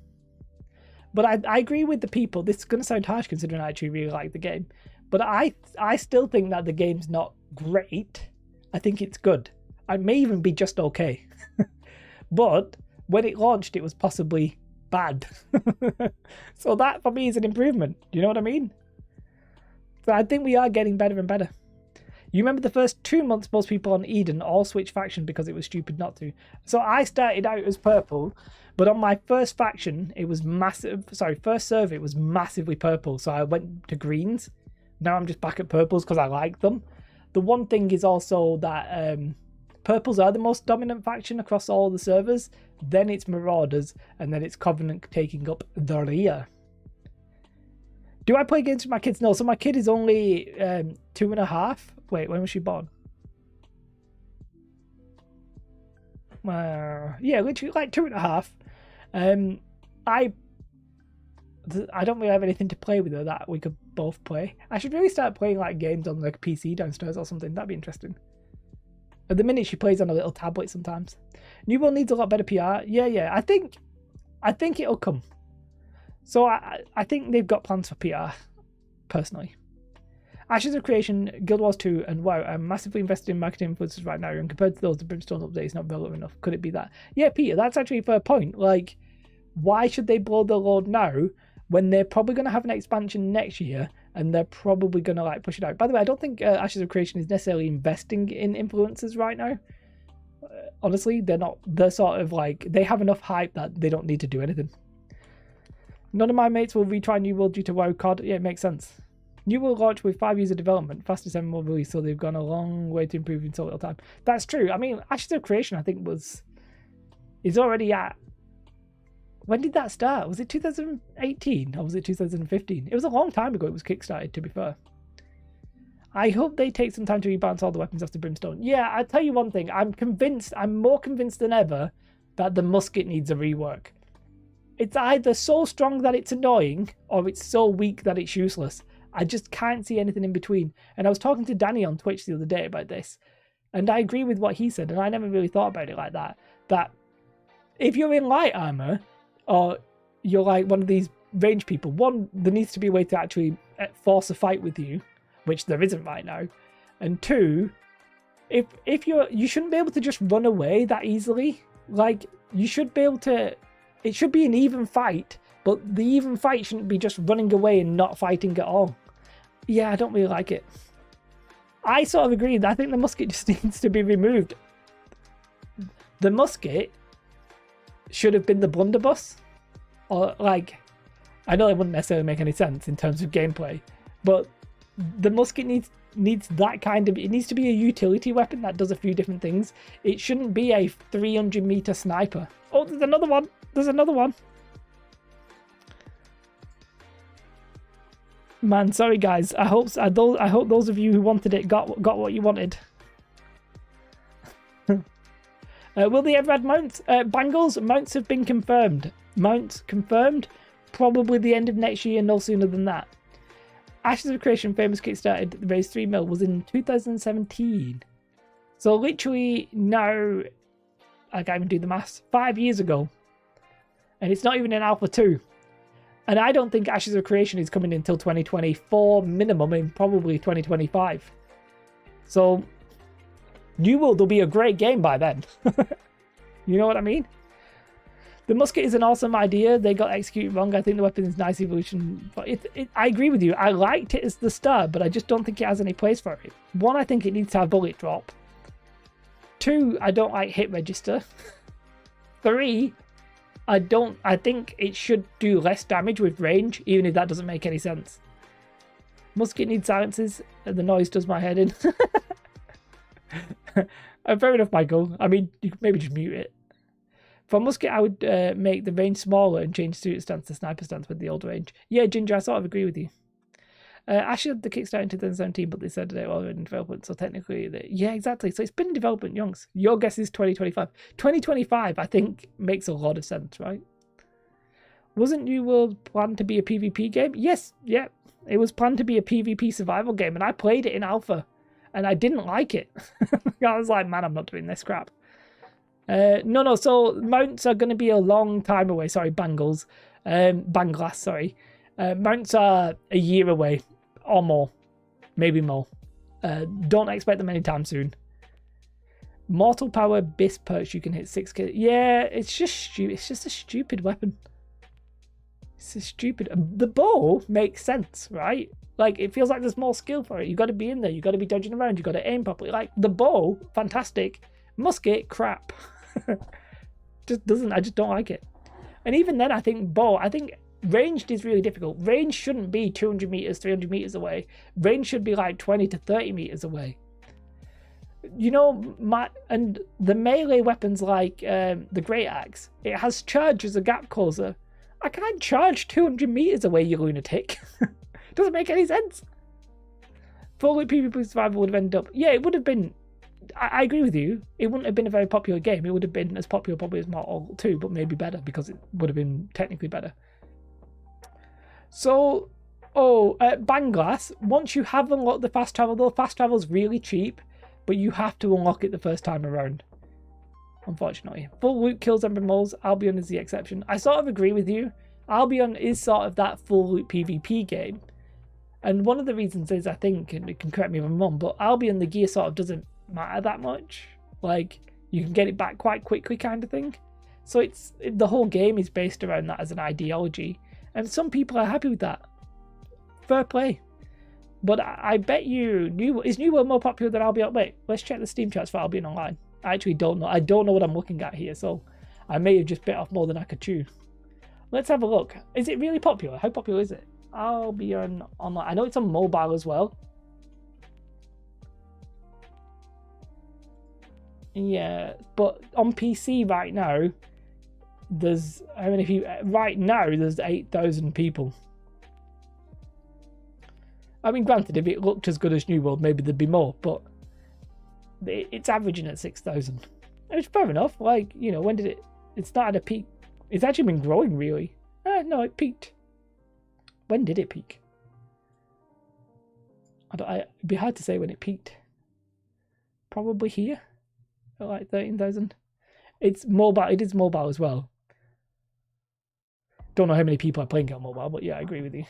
S1: But I agree with the people. This is going to sound harsh considering I actually really like the game. But I still think that the game's not great. I think it's good. It may even be just okay. But when it launched, it was possibly bad. So that, for me, is an improvement. Do you know what I mean? So I think we are getting better and better. You remember the first 2 months, most people on Eden all switched faction because it was stupid not to. So I started out as purple, but on my first faction, it was massive. Sorry, first server, it was massively purple. So I went to greens. Now I'm just back at purples because I like them. The one thing is also that purples are the most dominant faction across all the servers. Then it's Marauders, and then it's Covenant taking up the rear. Do I play games with my kids? No, so my kid is only 2.5. Wait, when was she born? Yeah, literally like 2.5. I don't really have anything to play with her that we could both play. I should really start playing like games on like PC downstairs or something. That'd be interesting. At the minute, she plays on a little tablet sometimes. New World needs a lot better PR. Yeah. I think it'll come. So I think they've got plans for PR, personally. Ashes of Creation, Guild Wars 2, and WoW are massively invested in marketing influencers right now, and compared to those, the Brimstone update is not relevant enough. Could it be that? Yeah, Peter, that's actually a fair point. Like, why should they blow the load now when they're probably going to have an expansion next year, and they're probably going to like push it out? By the way, I don't think Ashes of Creation is necessarily investing in influencers right now. Honestly, they're not. They're sort of like, they have enough hype that they don't need to do anything. None of my mates will retry New World due to WoW COD. Yeah, it makes sense. New World launched with 5 years of development, fastest MMO release, so they've gone a long way to improve in so little time. That's true. I mean, Ashes of Creation, I think, is already at... When did that start? Was it 2018 or was it 2015? It was a long time ago it was kickstarted, to be fair. I hope they take some time to rebalance all the weapons after Brimstone. Yeah, I'll tell you one thing. I'm more convinced than ever that the musket needs a rework. It's either so strong that it's annoying, or it's so weak that it's useless. I just can't see anything in between. And I was talking to Danny on Twitch the other day about this, and I agree with what he said, and I never really thought about it like that. That if you're in light armor, or you're like one of these range people, one, there needs to be a way to actually force a fight with you, which there isn't right now. And two, if you shouldn't be able to just run away that easily. Like, you should be able to... It should be an even fight, but the even fight shouldn't be just running away and not fighting at all. Yeah, I don't really like it. I sort of agree. I think the musket just needs to be removed. The musket should have been the blunderbuss. Or, like, I know it wouldn't necessarily make any sense in terms of gameplay, but the musket needs that kind of... It needs to be a utility weapon that does a few different things. It shouldn't be a 300-meter sniper. Oh, there's another one. There's another one. Man, sorry guys. I hope those of you who wanted it got what you wanted. Will they ever add mounts? Bangles, mounts have been confirmed. Mounts confirmed? Probably the end of next year, no sooner than that. Ashes of Creation, famous Kickstarter, raised 3 mil, was in 2017. So literally now, I can't even do the maths, 5 years ago. And it's not even in Alpha 2. And I don't think Ashes of Creation is coming until 2024 minimum, and probably 2025. So, New World will be a great game by then. You know what I mean? The musket is an awesome idea. They got executed wrong. I think the weapon is nice evolution. But I agree with you. I liked it as the start, but I just don't think it has any place for it. One, I think it needs to have bullet drop. Two, I don't like hit register. Three, I think it should do less damage with range, even if that doesn't make any sense. Musket needs silences, and the noise does my head in. Fair enough, Michael. I mean, you could maybe just mute it. For musket, I would make the range smaller and change suit stance to sniper stance with the old range. Yeah, Ginger, I sort of agree with you. Actually, had the Kickstarter in 2017, but they said they were in development, so technically... Yeah, exactly. So it's been in development, Youngs. Your guess is 2025. 2025, I think, makes a lot of sense, right? Wasn't New World planned to be a PvP game? Yes, yeah. It was planned to be a PvP survival game, and I played it in alpha, and I didn't like it. I was like, man, I'm not doing this crap. No, so mounts are going to be a long time away. Sorry, Bangles. Banglass, sorry. Mounts are a year away. Or more. Maybe more. Don't expect them anytime soon. Mortal Power Bis perks, you can hit 6k. Yeah, it's just stupid. It's just a stupid weapon. This is stupid. The bow makes sense, right? Like, it feels like there's more skill for it. You got to be in there. You got to be dodging around. You got to aim properly. Like, the bow, fantastic. Musket, crap. Just doesn't. I just don't like it. And even then, I think ranged is really difficult. Range shouldn't be 200 meters, 300 meters away. Range should be like 20 to 30 meters away. You know, and the melee weapons like the Great Axe, it has charge as a gap closer. I can't charge 200 meters away, you lunatic. Doesn't make any sense. Full loop PvP survival would have ended up. Yeah, it would have been. I agree with you. It wouldn't have been a very popular game. It would have been as popular probably as Mortal 2, but maybe better because it would have been technically better. So, Banglass, once you have unlocked the fast travel, though, fast travel is really cheap, but you have to unlock it the first time around. Unfortunately. Full loot kills Ember Moles. Albion is the exception. I sort of agree with you. Albion is sort of that full loot PvP game. And one of the reasons is, I think, and you can correct me if I'm wrong, but Albion, the gear sort of doesn't matter that much. Like, you can get it back quite quickly kind of thing. So the whole game is based around that as an ideology. And some people are happy with that. Fair play. But I bet you, is New World more popular than Albion? Wait, let's check the Steam charts for Albion Online. I actually don't know. I don't know what I'm looking at here, so I may have just bit off more than I could chew. Let's have a look. Is it really popular? How popular is it? Albion Online. I know it's on mobile as well. Yeah, but on PC right now, there's how many people? Right now, there's 8,000 people. I mean, granted, if it looked as good as New World, maybe there'd be more, but it's averaging at 6,000. It's fair enough. Like, you know, when did it started at a peak? It's actually been growing, really. No, it peaked. When did it peak? It'd be hard to say when it peaked. Probably here, at like 13,000. It's mobile. It is mobile as well. Don't know how many people are playing it on mobile, but yeah, I agree with you.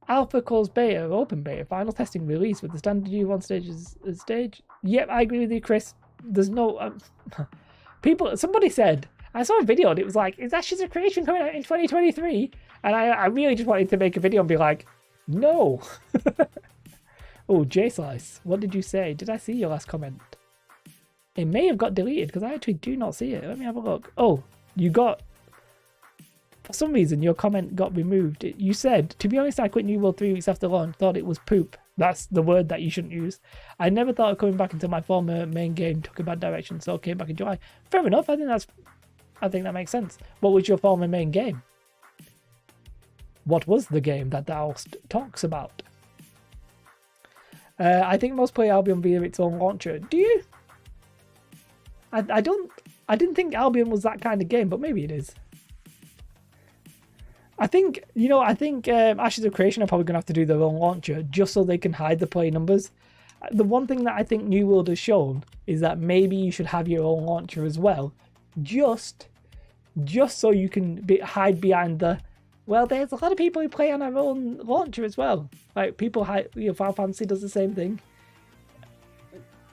S1: Alpha calls beta, open beta, final testing release with the standard U1 stage. Yep, I agree with you, Chris. There's no somebody said, I saw a video and it was like, is Ashes of Creation coming out in 2023? And I really just wanted to make a video and be like, no. Oh, J-Slice, what did you say? Did I see your last comment? It may have got deleted because I actually do not see it. Let me have a look. Oh, for some reason, your comment got removed. You said, to be honest, I quit New World 3 weeks after launch, thought it was poop. That's the word that you shouldn't use. I never thought of coming back until my former main game took a bad direction, so I came back in July. Fair enough, I think that makes sense. What was your former main game? What was the game that thou talks about? I think most play Albion via its own launcher. Do you? I didn't think Albion was that kind of game, but maybe it is. I think Ashes of Creation are probably going to have to do their own launcher just so they can hide the play numbers. The one thing that I think New World has shown is that maybe you should have your own launcher as well, just so you can hide behind the, well, there's a lot of people who play on their own launcher as well. Like, people hide, Final Fantasy does the same thing.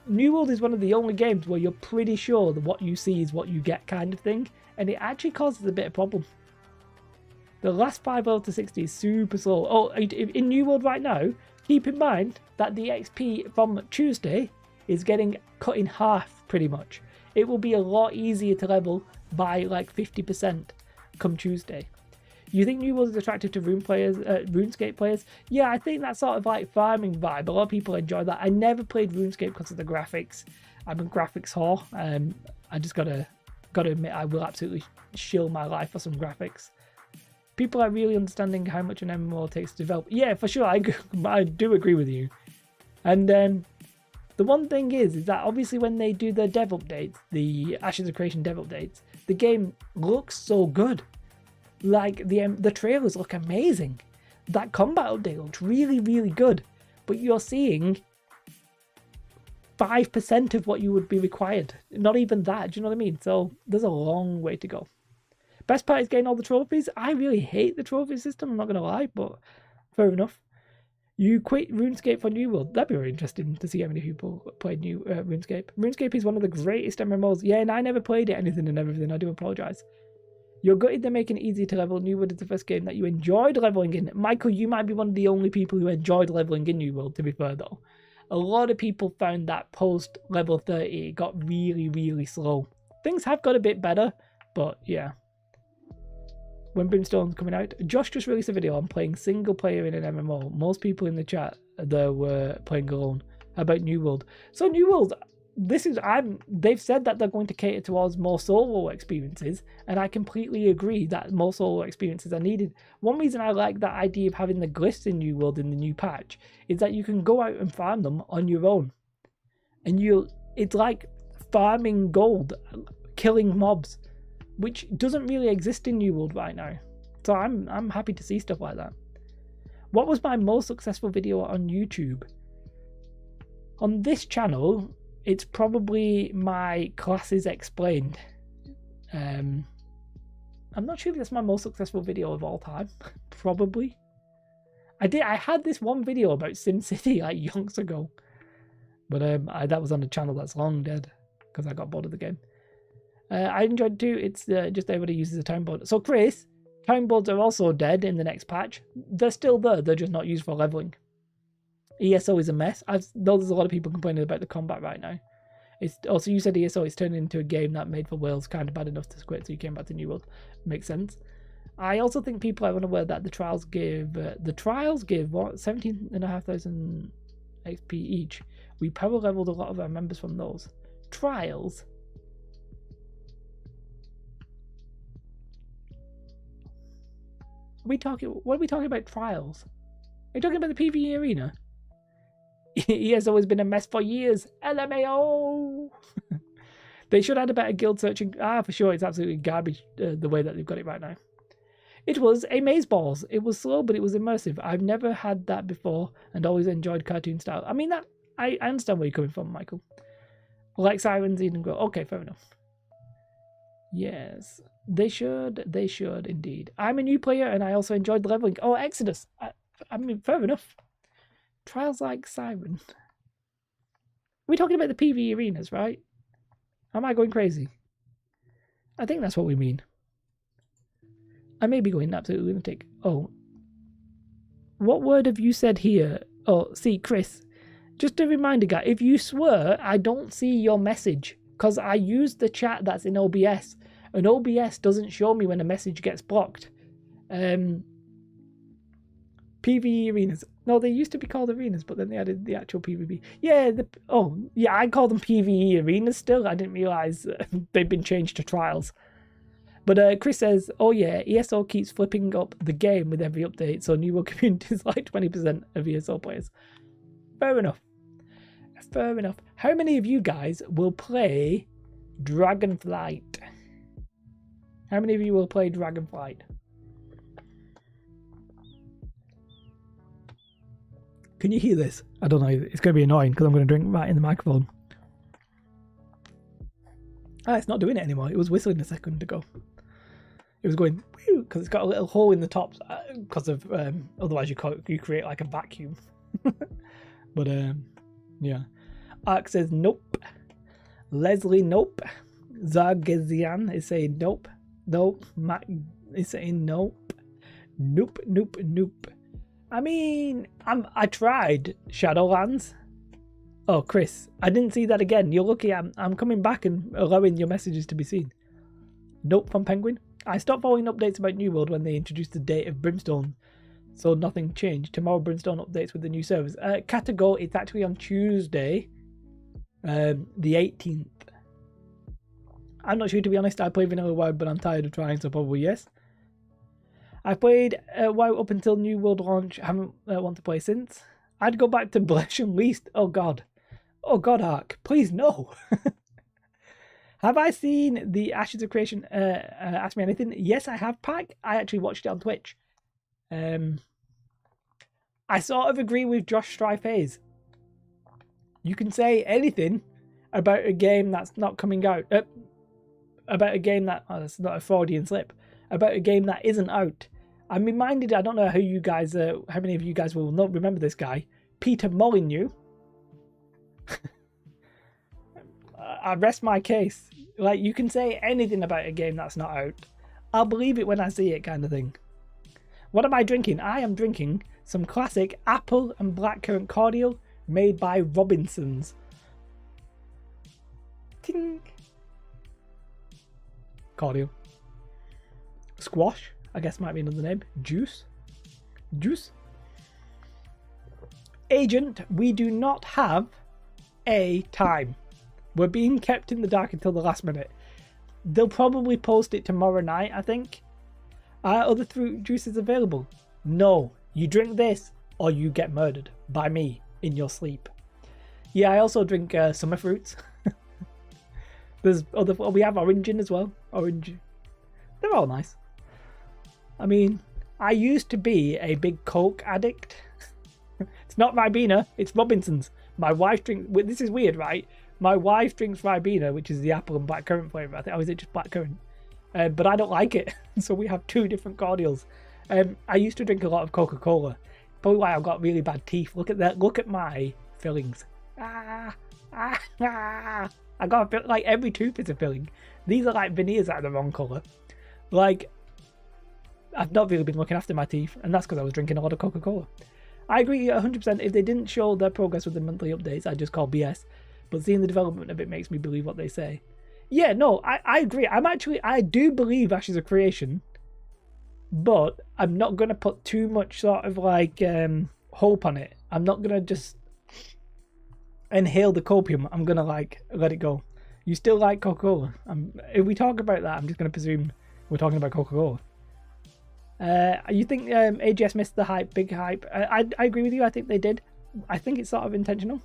S1: New World is one of the only games where you're pretty sure that what you see is what you get kind of thing, and it actually causes a bit of problem. The last 5 out to 60 is super slow. Oh, in New World right now, keep in mind that the XP from Tuesday is getting cut in half, pretty much. It will be a lot easier to level by like 50% come Tuesday. You think New World is attractive to RuneScape players? Yeah, I think that's sort of like farming vibe. A lot of people enjoy that. I never played RuneScape because of the graphics. I'm a graphics whore. I just gotta admit, I will absolutely shill my life for some graphics. People are really understanding how much an MMO takes to develop. Yeah, for sure, I do agree with you. And the one thing is that obviously when they do the dev updates, the Ashes of Creation dev updates, the game looks so good. Like, the trailers look amazing. That combat update looks really, really good. But you're seeing 5% of what you would be required. Not even that, do you know what I mean? So there's a long way to go. Best part is getting all the trophies. I really hate the trophy system, I'm not going to lie, but fair enough. You quit RuneScape for New World. That'd be very interesting to see how many people played new RuneScape. RuneScape is one of the greatest MMOs. Yeah, and I never played it, anything and everything. I do apologise. You're gutted they're making it easy to level. New World is the first game that you enjoyed leveling in. Michael, you might be one of the only people who enjoyed leveling in New World, to be fair, though. A lot of people found that post level 30, it got really, really slow. Things have got a bit better, but yeah. When Brimstone's coming out, Josh just released a video on playing single player in an MMO. Most people in the chat there were playing alone. How about New World? So New World, they've said that they're going to cater towards more solo experiences, and I completely agree that more solo experiences are needed. One reason I like that idea of having the glyphs in New World in the new patch is that you can go out and farm them on your own. And it's like farming gold, killing mobs, which doesn't really exist in New World right now. So I'm happy to see stuff like that. What was my most successful video on YouTube? On this channel, it's probably my Classes Explained. I'm not sure if that's my most successful video of all time. Probably. I had this one video about SimCity like yonks ago. But that was on a channel that's long dead because I got bored of the game. I enjoyed it too. It's just everybody uses a time board. So Chris, time boards are also dead in the next patch. They're still there. They're just not used for leveling. ESO is a mess. I know there's a lot of people complaining about the combat right now. It's also, you said ESO is turning into a game that made for Wales kind of bad enough to quit, so you came back to New World. Makes sense. I also think people are unaware that the trials give what, 17,500 XP each. We power leveled a lot of our members from those trials. What are we talking about trials? Are you talking about the PvE arena? He has always been a mess for years. LMAO! They should add a better guild searching. For sure, it's absolutely garbage the way that they've got it right now. It was a maze balls. It was slow, but it was immersive. I've never had that before and always enjoyed cartoon style. I mean, I understand where you're coming from, Michael. Like Sirens, Eden Grow. Okay, fair enough. Yes, they should indeed. I'm a new player and I also enjoyed leveling. Oh, Exodus. I mean, fair enough. Trials like Siren. We're talking about the PvE arenas, right? Am I going crazy? I think that's what we mean. I may be going absolutely lunatic. Oh. What word have you said here? Oh, see, Chris. Just a reminder, guy. If you swear, I don't see your message. Because I use the chat that's in OBS. And OBS doesn't show me when a message gets blocked. PvE arenas. No, they used to be called arenas, but then they added the actual PvP. Yeah, I call them PvE arenas still. I didn't realise they've been changed to trials. But Chris says, oh yeah, ESO keeps flipping up the game with every update, so New World community is like 20% of ESO players. Fair enough. Fair enough. How many of you guys will play Dragonflight? How many of you will play Dragonflight? Can you hear this? I don't know. It's going to be annoying because I'm going to drink right in the microphone. It's not doing it anymore. It was whistling a second ago. It was going because it's got a little hole in the top because of otherwise you create like a vacuum. But yeah. Ark says nope. Leslie nope. Zargezian is saying nope. Nope. Matt is saying nope. Nope. Nope. Nope. I mean, I tried Shadowlands. Oh, Chris, I didn't see that again. You're lucky I'm coming back and allowing your messages to be seen. Nope from Penguin. I stopped following updates about New World when they introduced the date of Brimstone, so nothing changed. Tomorrow Brimstone updates with the new servers. Katago, it's actually on Tuesday, the 18th. I'm not sure, to be honest. I played Vanilla WoW, but I'm tired of trying, so probably yes. I played WoW up until New World launch. Haven't wanted to play since. I'd go back to Blesh and Least. Oh god. Oh god, Ark. Please no. Have I seen the Ashes of Creation? Ask me anything. Yes, I have, Pack. I actually watched it on Twitch. I sort of agree with Josh Strife. You can say anything about a game that's not coming out. About a game that... Oh, that's not a Freudian slip. About a game that isn't out. I'm reminded, I don't know how you guys, how many of you guys will not remember this guy, Peter Molyneux. I rest my case. Like, you can say anything about a game that's not out. I'll believe it when I see it, kind of thing. What am I drinking? I am drinking some classic apple and blackcurrant cordial made by Robinsons. Ting. Cordial. Squash, I guess might be another name. Juice. Agent, we do not have a time. We're being kept in the dark until the last minute. They'll probably post it tomorrow night, I think. Are other fruit juices available? No. You drink this or you get murdered by me in your sleep. Yeah, I also drink summer fruits. There's other. We have orange in as well. Orange. They're all nice. I mean, I used to be a big Coke addict. It's not Ribena, it's Robinsons. My wife drinks. This is weird, right? My wife drinks Ribena, which is the apple and blackcurrant flavour. I think, is it just blackcurrant? But I don't like it, so we have two different cordials. I used to drink a lot of Coca-Cola. Probably why I've got really bad teeth. Look at that. Look at my fillings. I got like every tooth is a filling. These are like veneers that are the wrong colour. Like, I've not really been looking after my teeth, and that's because I was drinking a lot of Coca-Cola. I agree 100%. If they didn't show their progress with the monthly updates, I'd just call BS. But seeing the development of it makes me believe what they say. Yeah, no, I agree. I do believe Ash is a creation, but I'm not going to put too much sort of like hope on it. I'm not going to just inhale the copium. I'm going to like let it go. You still like Coca-Cola. If we talk about that, I'm just going to presume we're talking about Coca-Cola. You think AGS missed the hype, big hype? I agree with you. I think they did. I think it's sort of intentional.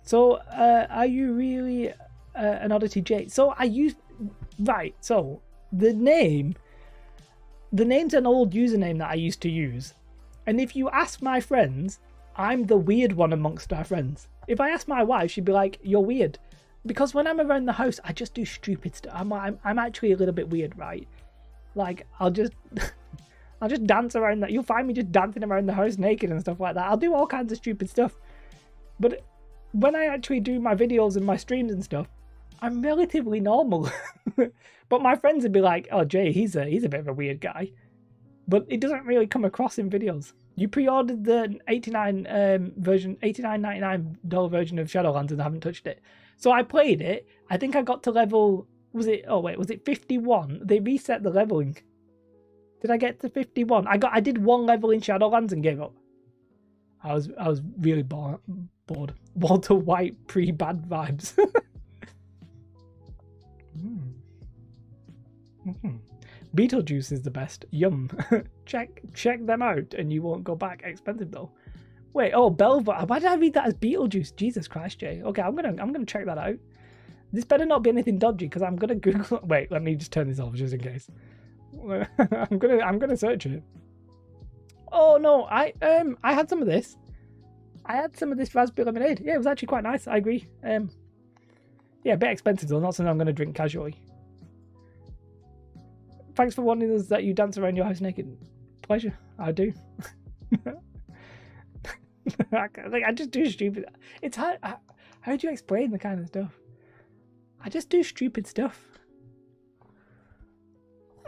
S1: So, are you really an Oddity J? So, right, so, the name's an old username that I used to use. And if you ask my friends, I'm the weird one amongst our friends. If I ask my wife, she'd be like, you're weird. Because when I'm around the house, I just do stupid stuff. I'm actually a little bit weird, right? Like, I'll just dance around that. You'll find me just dancing around the house naked and stuff like that. I'll do all kinds of stupid stuff. But when I actually do my videos and my streams and stuff, I'm relatively normal. But my friends would be like, oh, Jay, he's a bit of a weird guy. But it doesn't really come across in videos. You pre-ordered the $89.99 version of Shadowlands and haven't touched it. So I played it. I think I got to level... was it 51? They reset the leveling. Did I get to 51? I did one level in Shadowlands and gave up. I was really bored. Walter White pre-bad vibes. Beetlejuice is the best. Yum. check them out and you won't go back. Expensive though. Wait, oh, Belvoir. Why did I read that as Beetlejuice? Jesus Christ, Jay. Okay, I'm gonna check that out. This better not be anything dodgy because I'm gonna Google. Wait, let me just turn this off just in case. I'm gonna search it. Oh no, I had some of this. I had some of this raspberry lemonade. Yeah, it was actually quite nice. I agree. Yeah, a bit expensive though. Not something I'm gonna drink casually. Thanks for warning us that you dance around your house naked. Pleasure. I do. I just do stupid. It's hard. How do you explain the kind of stuff? I just do stupid stuff.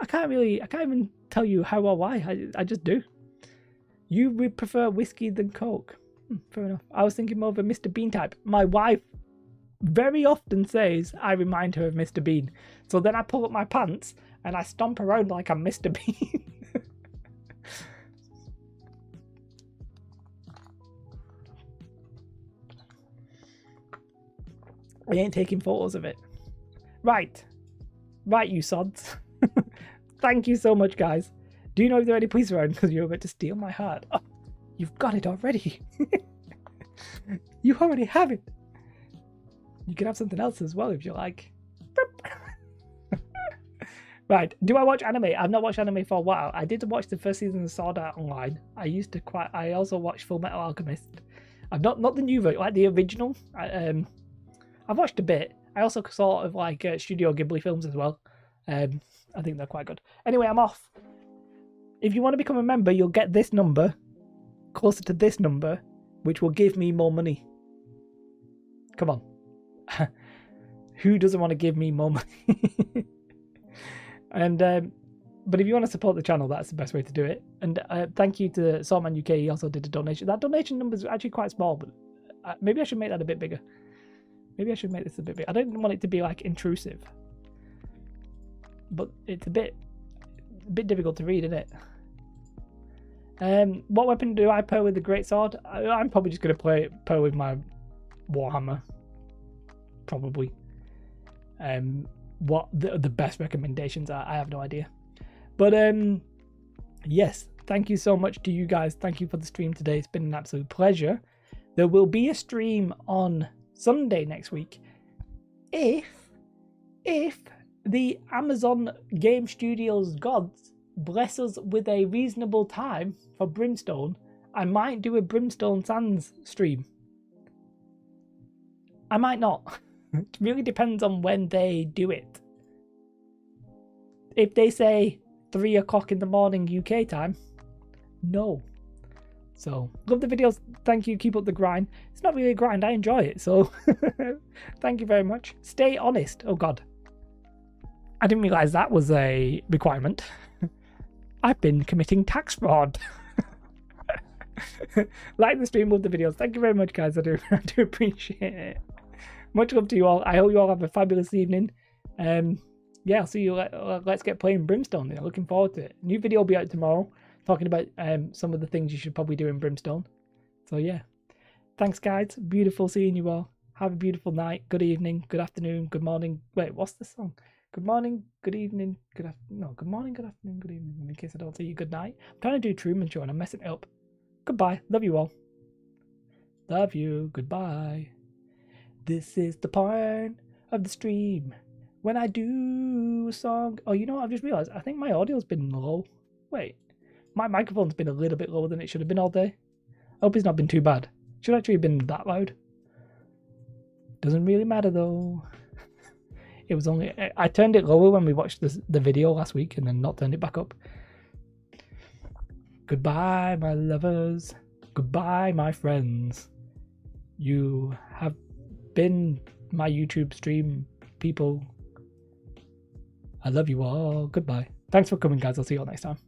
S1: I can't even tell you how or why. I just do. You would prefer whiskey than Coke. Fair enough. I was thinking more of a Mr. Bean type. My wife very often says I remind her of Mr. Bean. So then I pull up my pants and I stomp around like I'm Mr. Bean. I ain't taking photos of it. Right, you sods. Thank you so much, guys. Do you know if there are any police around? Because you're about to steal my heart. Oh, you've got it already. You already have it. You can have something else as well if you like. Right, do I watch anime? I've not watched anime for a while. I did watch the first season of Sword Art Online. I also watched Full Metal Alchemist. I've not the new version, like the original. I've watched a bit. I also sort of like Studio Ghibli films as well. I think they're quite good. Anyway, I'm off. If you want to become a member, you'll get this number closer to this number, which will give me more money. Come on. Who doesn't want to give me more money? And but if you want to support the channel, that's the best way to do it. And thank you to Saltman UK. He also did a donation. That donation number is actually quite small, but maybe I should make that a bit bigger. Maybe I should make this a bit bigger. I don't want it to be like intrusive, but it's a bit difficult to read, isn't it? What weapon do I pair with the great sword? I'm probably just going to pair with my Warhammer. Probably. What the best recommendations are, I have no idea. But yes, thank you so much to you guys. Thank you for the stream today. It's been an absolute pleasure. There will be a stream on Sunday next week. If the Amazon Game Studios gods bless us with a reasonable time for Brimstone, I might do a Brimstone Sands stream. I might not. It really depends on when they do it. If they say 3 o'clock in the morning UK time, no. So, love the videos. Thank you. Keep up the grind. It's not really a grind. I enjoy it. So, thank you very much. Stay honest. Oh, God. I didn't realise that was a requirement. I've been committing tax fraud. Like the stream, love the videos. Thank you very much, guys. I do appreciate it. Much love to you all. I hope you all have a fabulous evening. Yeah, I'll see you. Let's get playing Brimstone. Looking forward to it. New video will be out tomorrow, talking about some of the things you should probably do in Brimstone. So yeah, thanks, guys. Beautiful seeing you all. Have a beautiful night. Good evening. Good afternoon. Good morning. Wait, what's the song? Good morning. Good evening. Good afternoon. No, good morning. Good afternoon. Good evening. In case I don't say you good night. I'm trying to do Truman Show and I'm messing it up. Goodbye. Love you all. Love you. Goodbye. This is the part of the stream when I do a song. Oh, you know what? I've just realised. I think my audio's been low. Wait. My microphone's been a little bit lower than it should have been all day. I hope it's not been too bad. Should actually have been that loud. Doesn't really matter though. It was only... I turned it lower when we watched the video last week and then not turned it back up. Goodbye, my lovers. Goodbye, my friends. You have been my YouTube stream people. I love you all. Goodbye. Thanks for coming, guys. I'll see you all next time.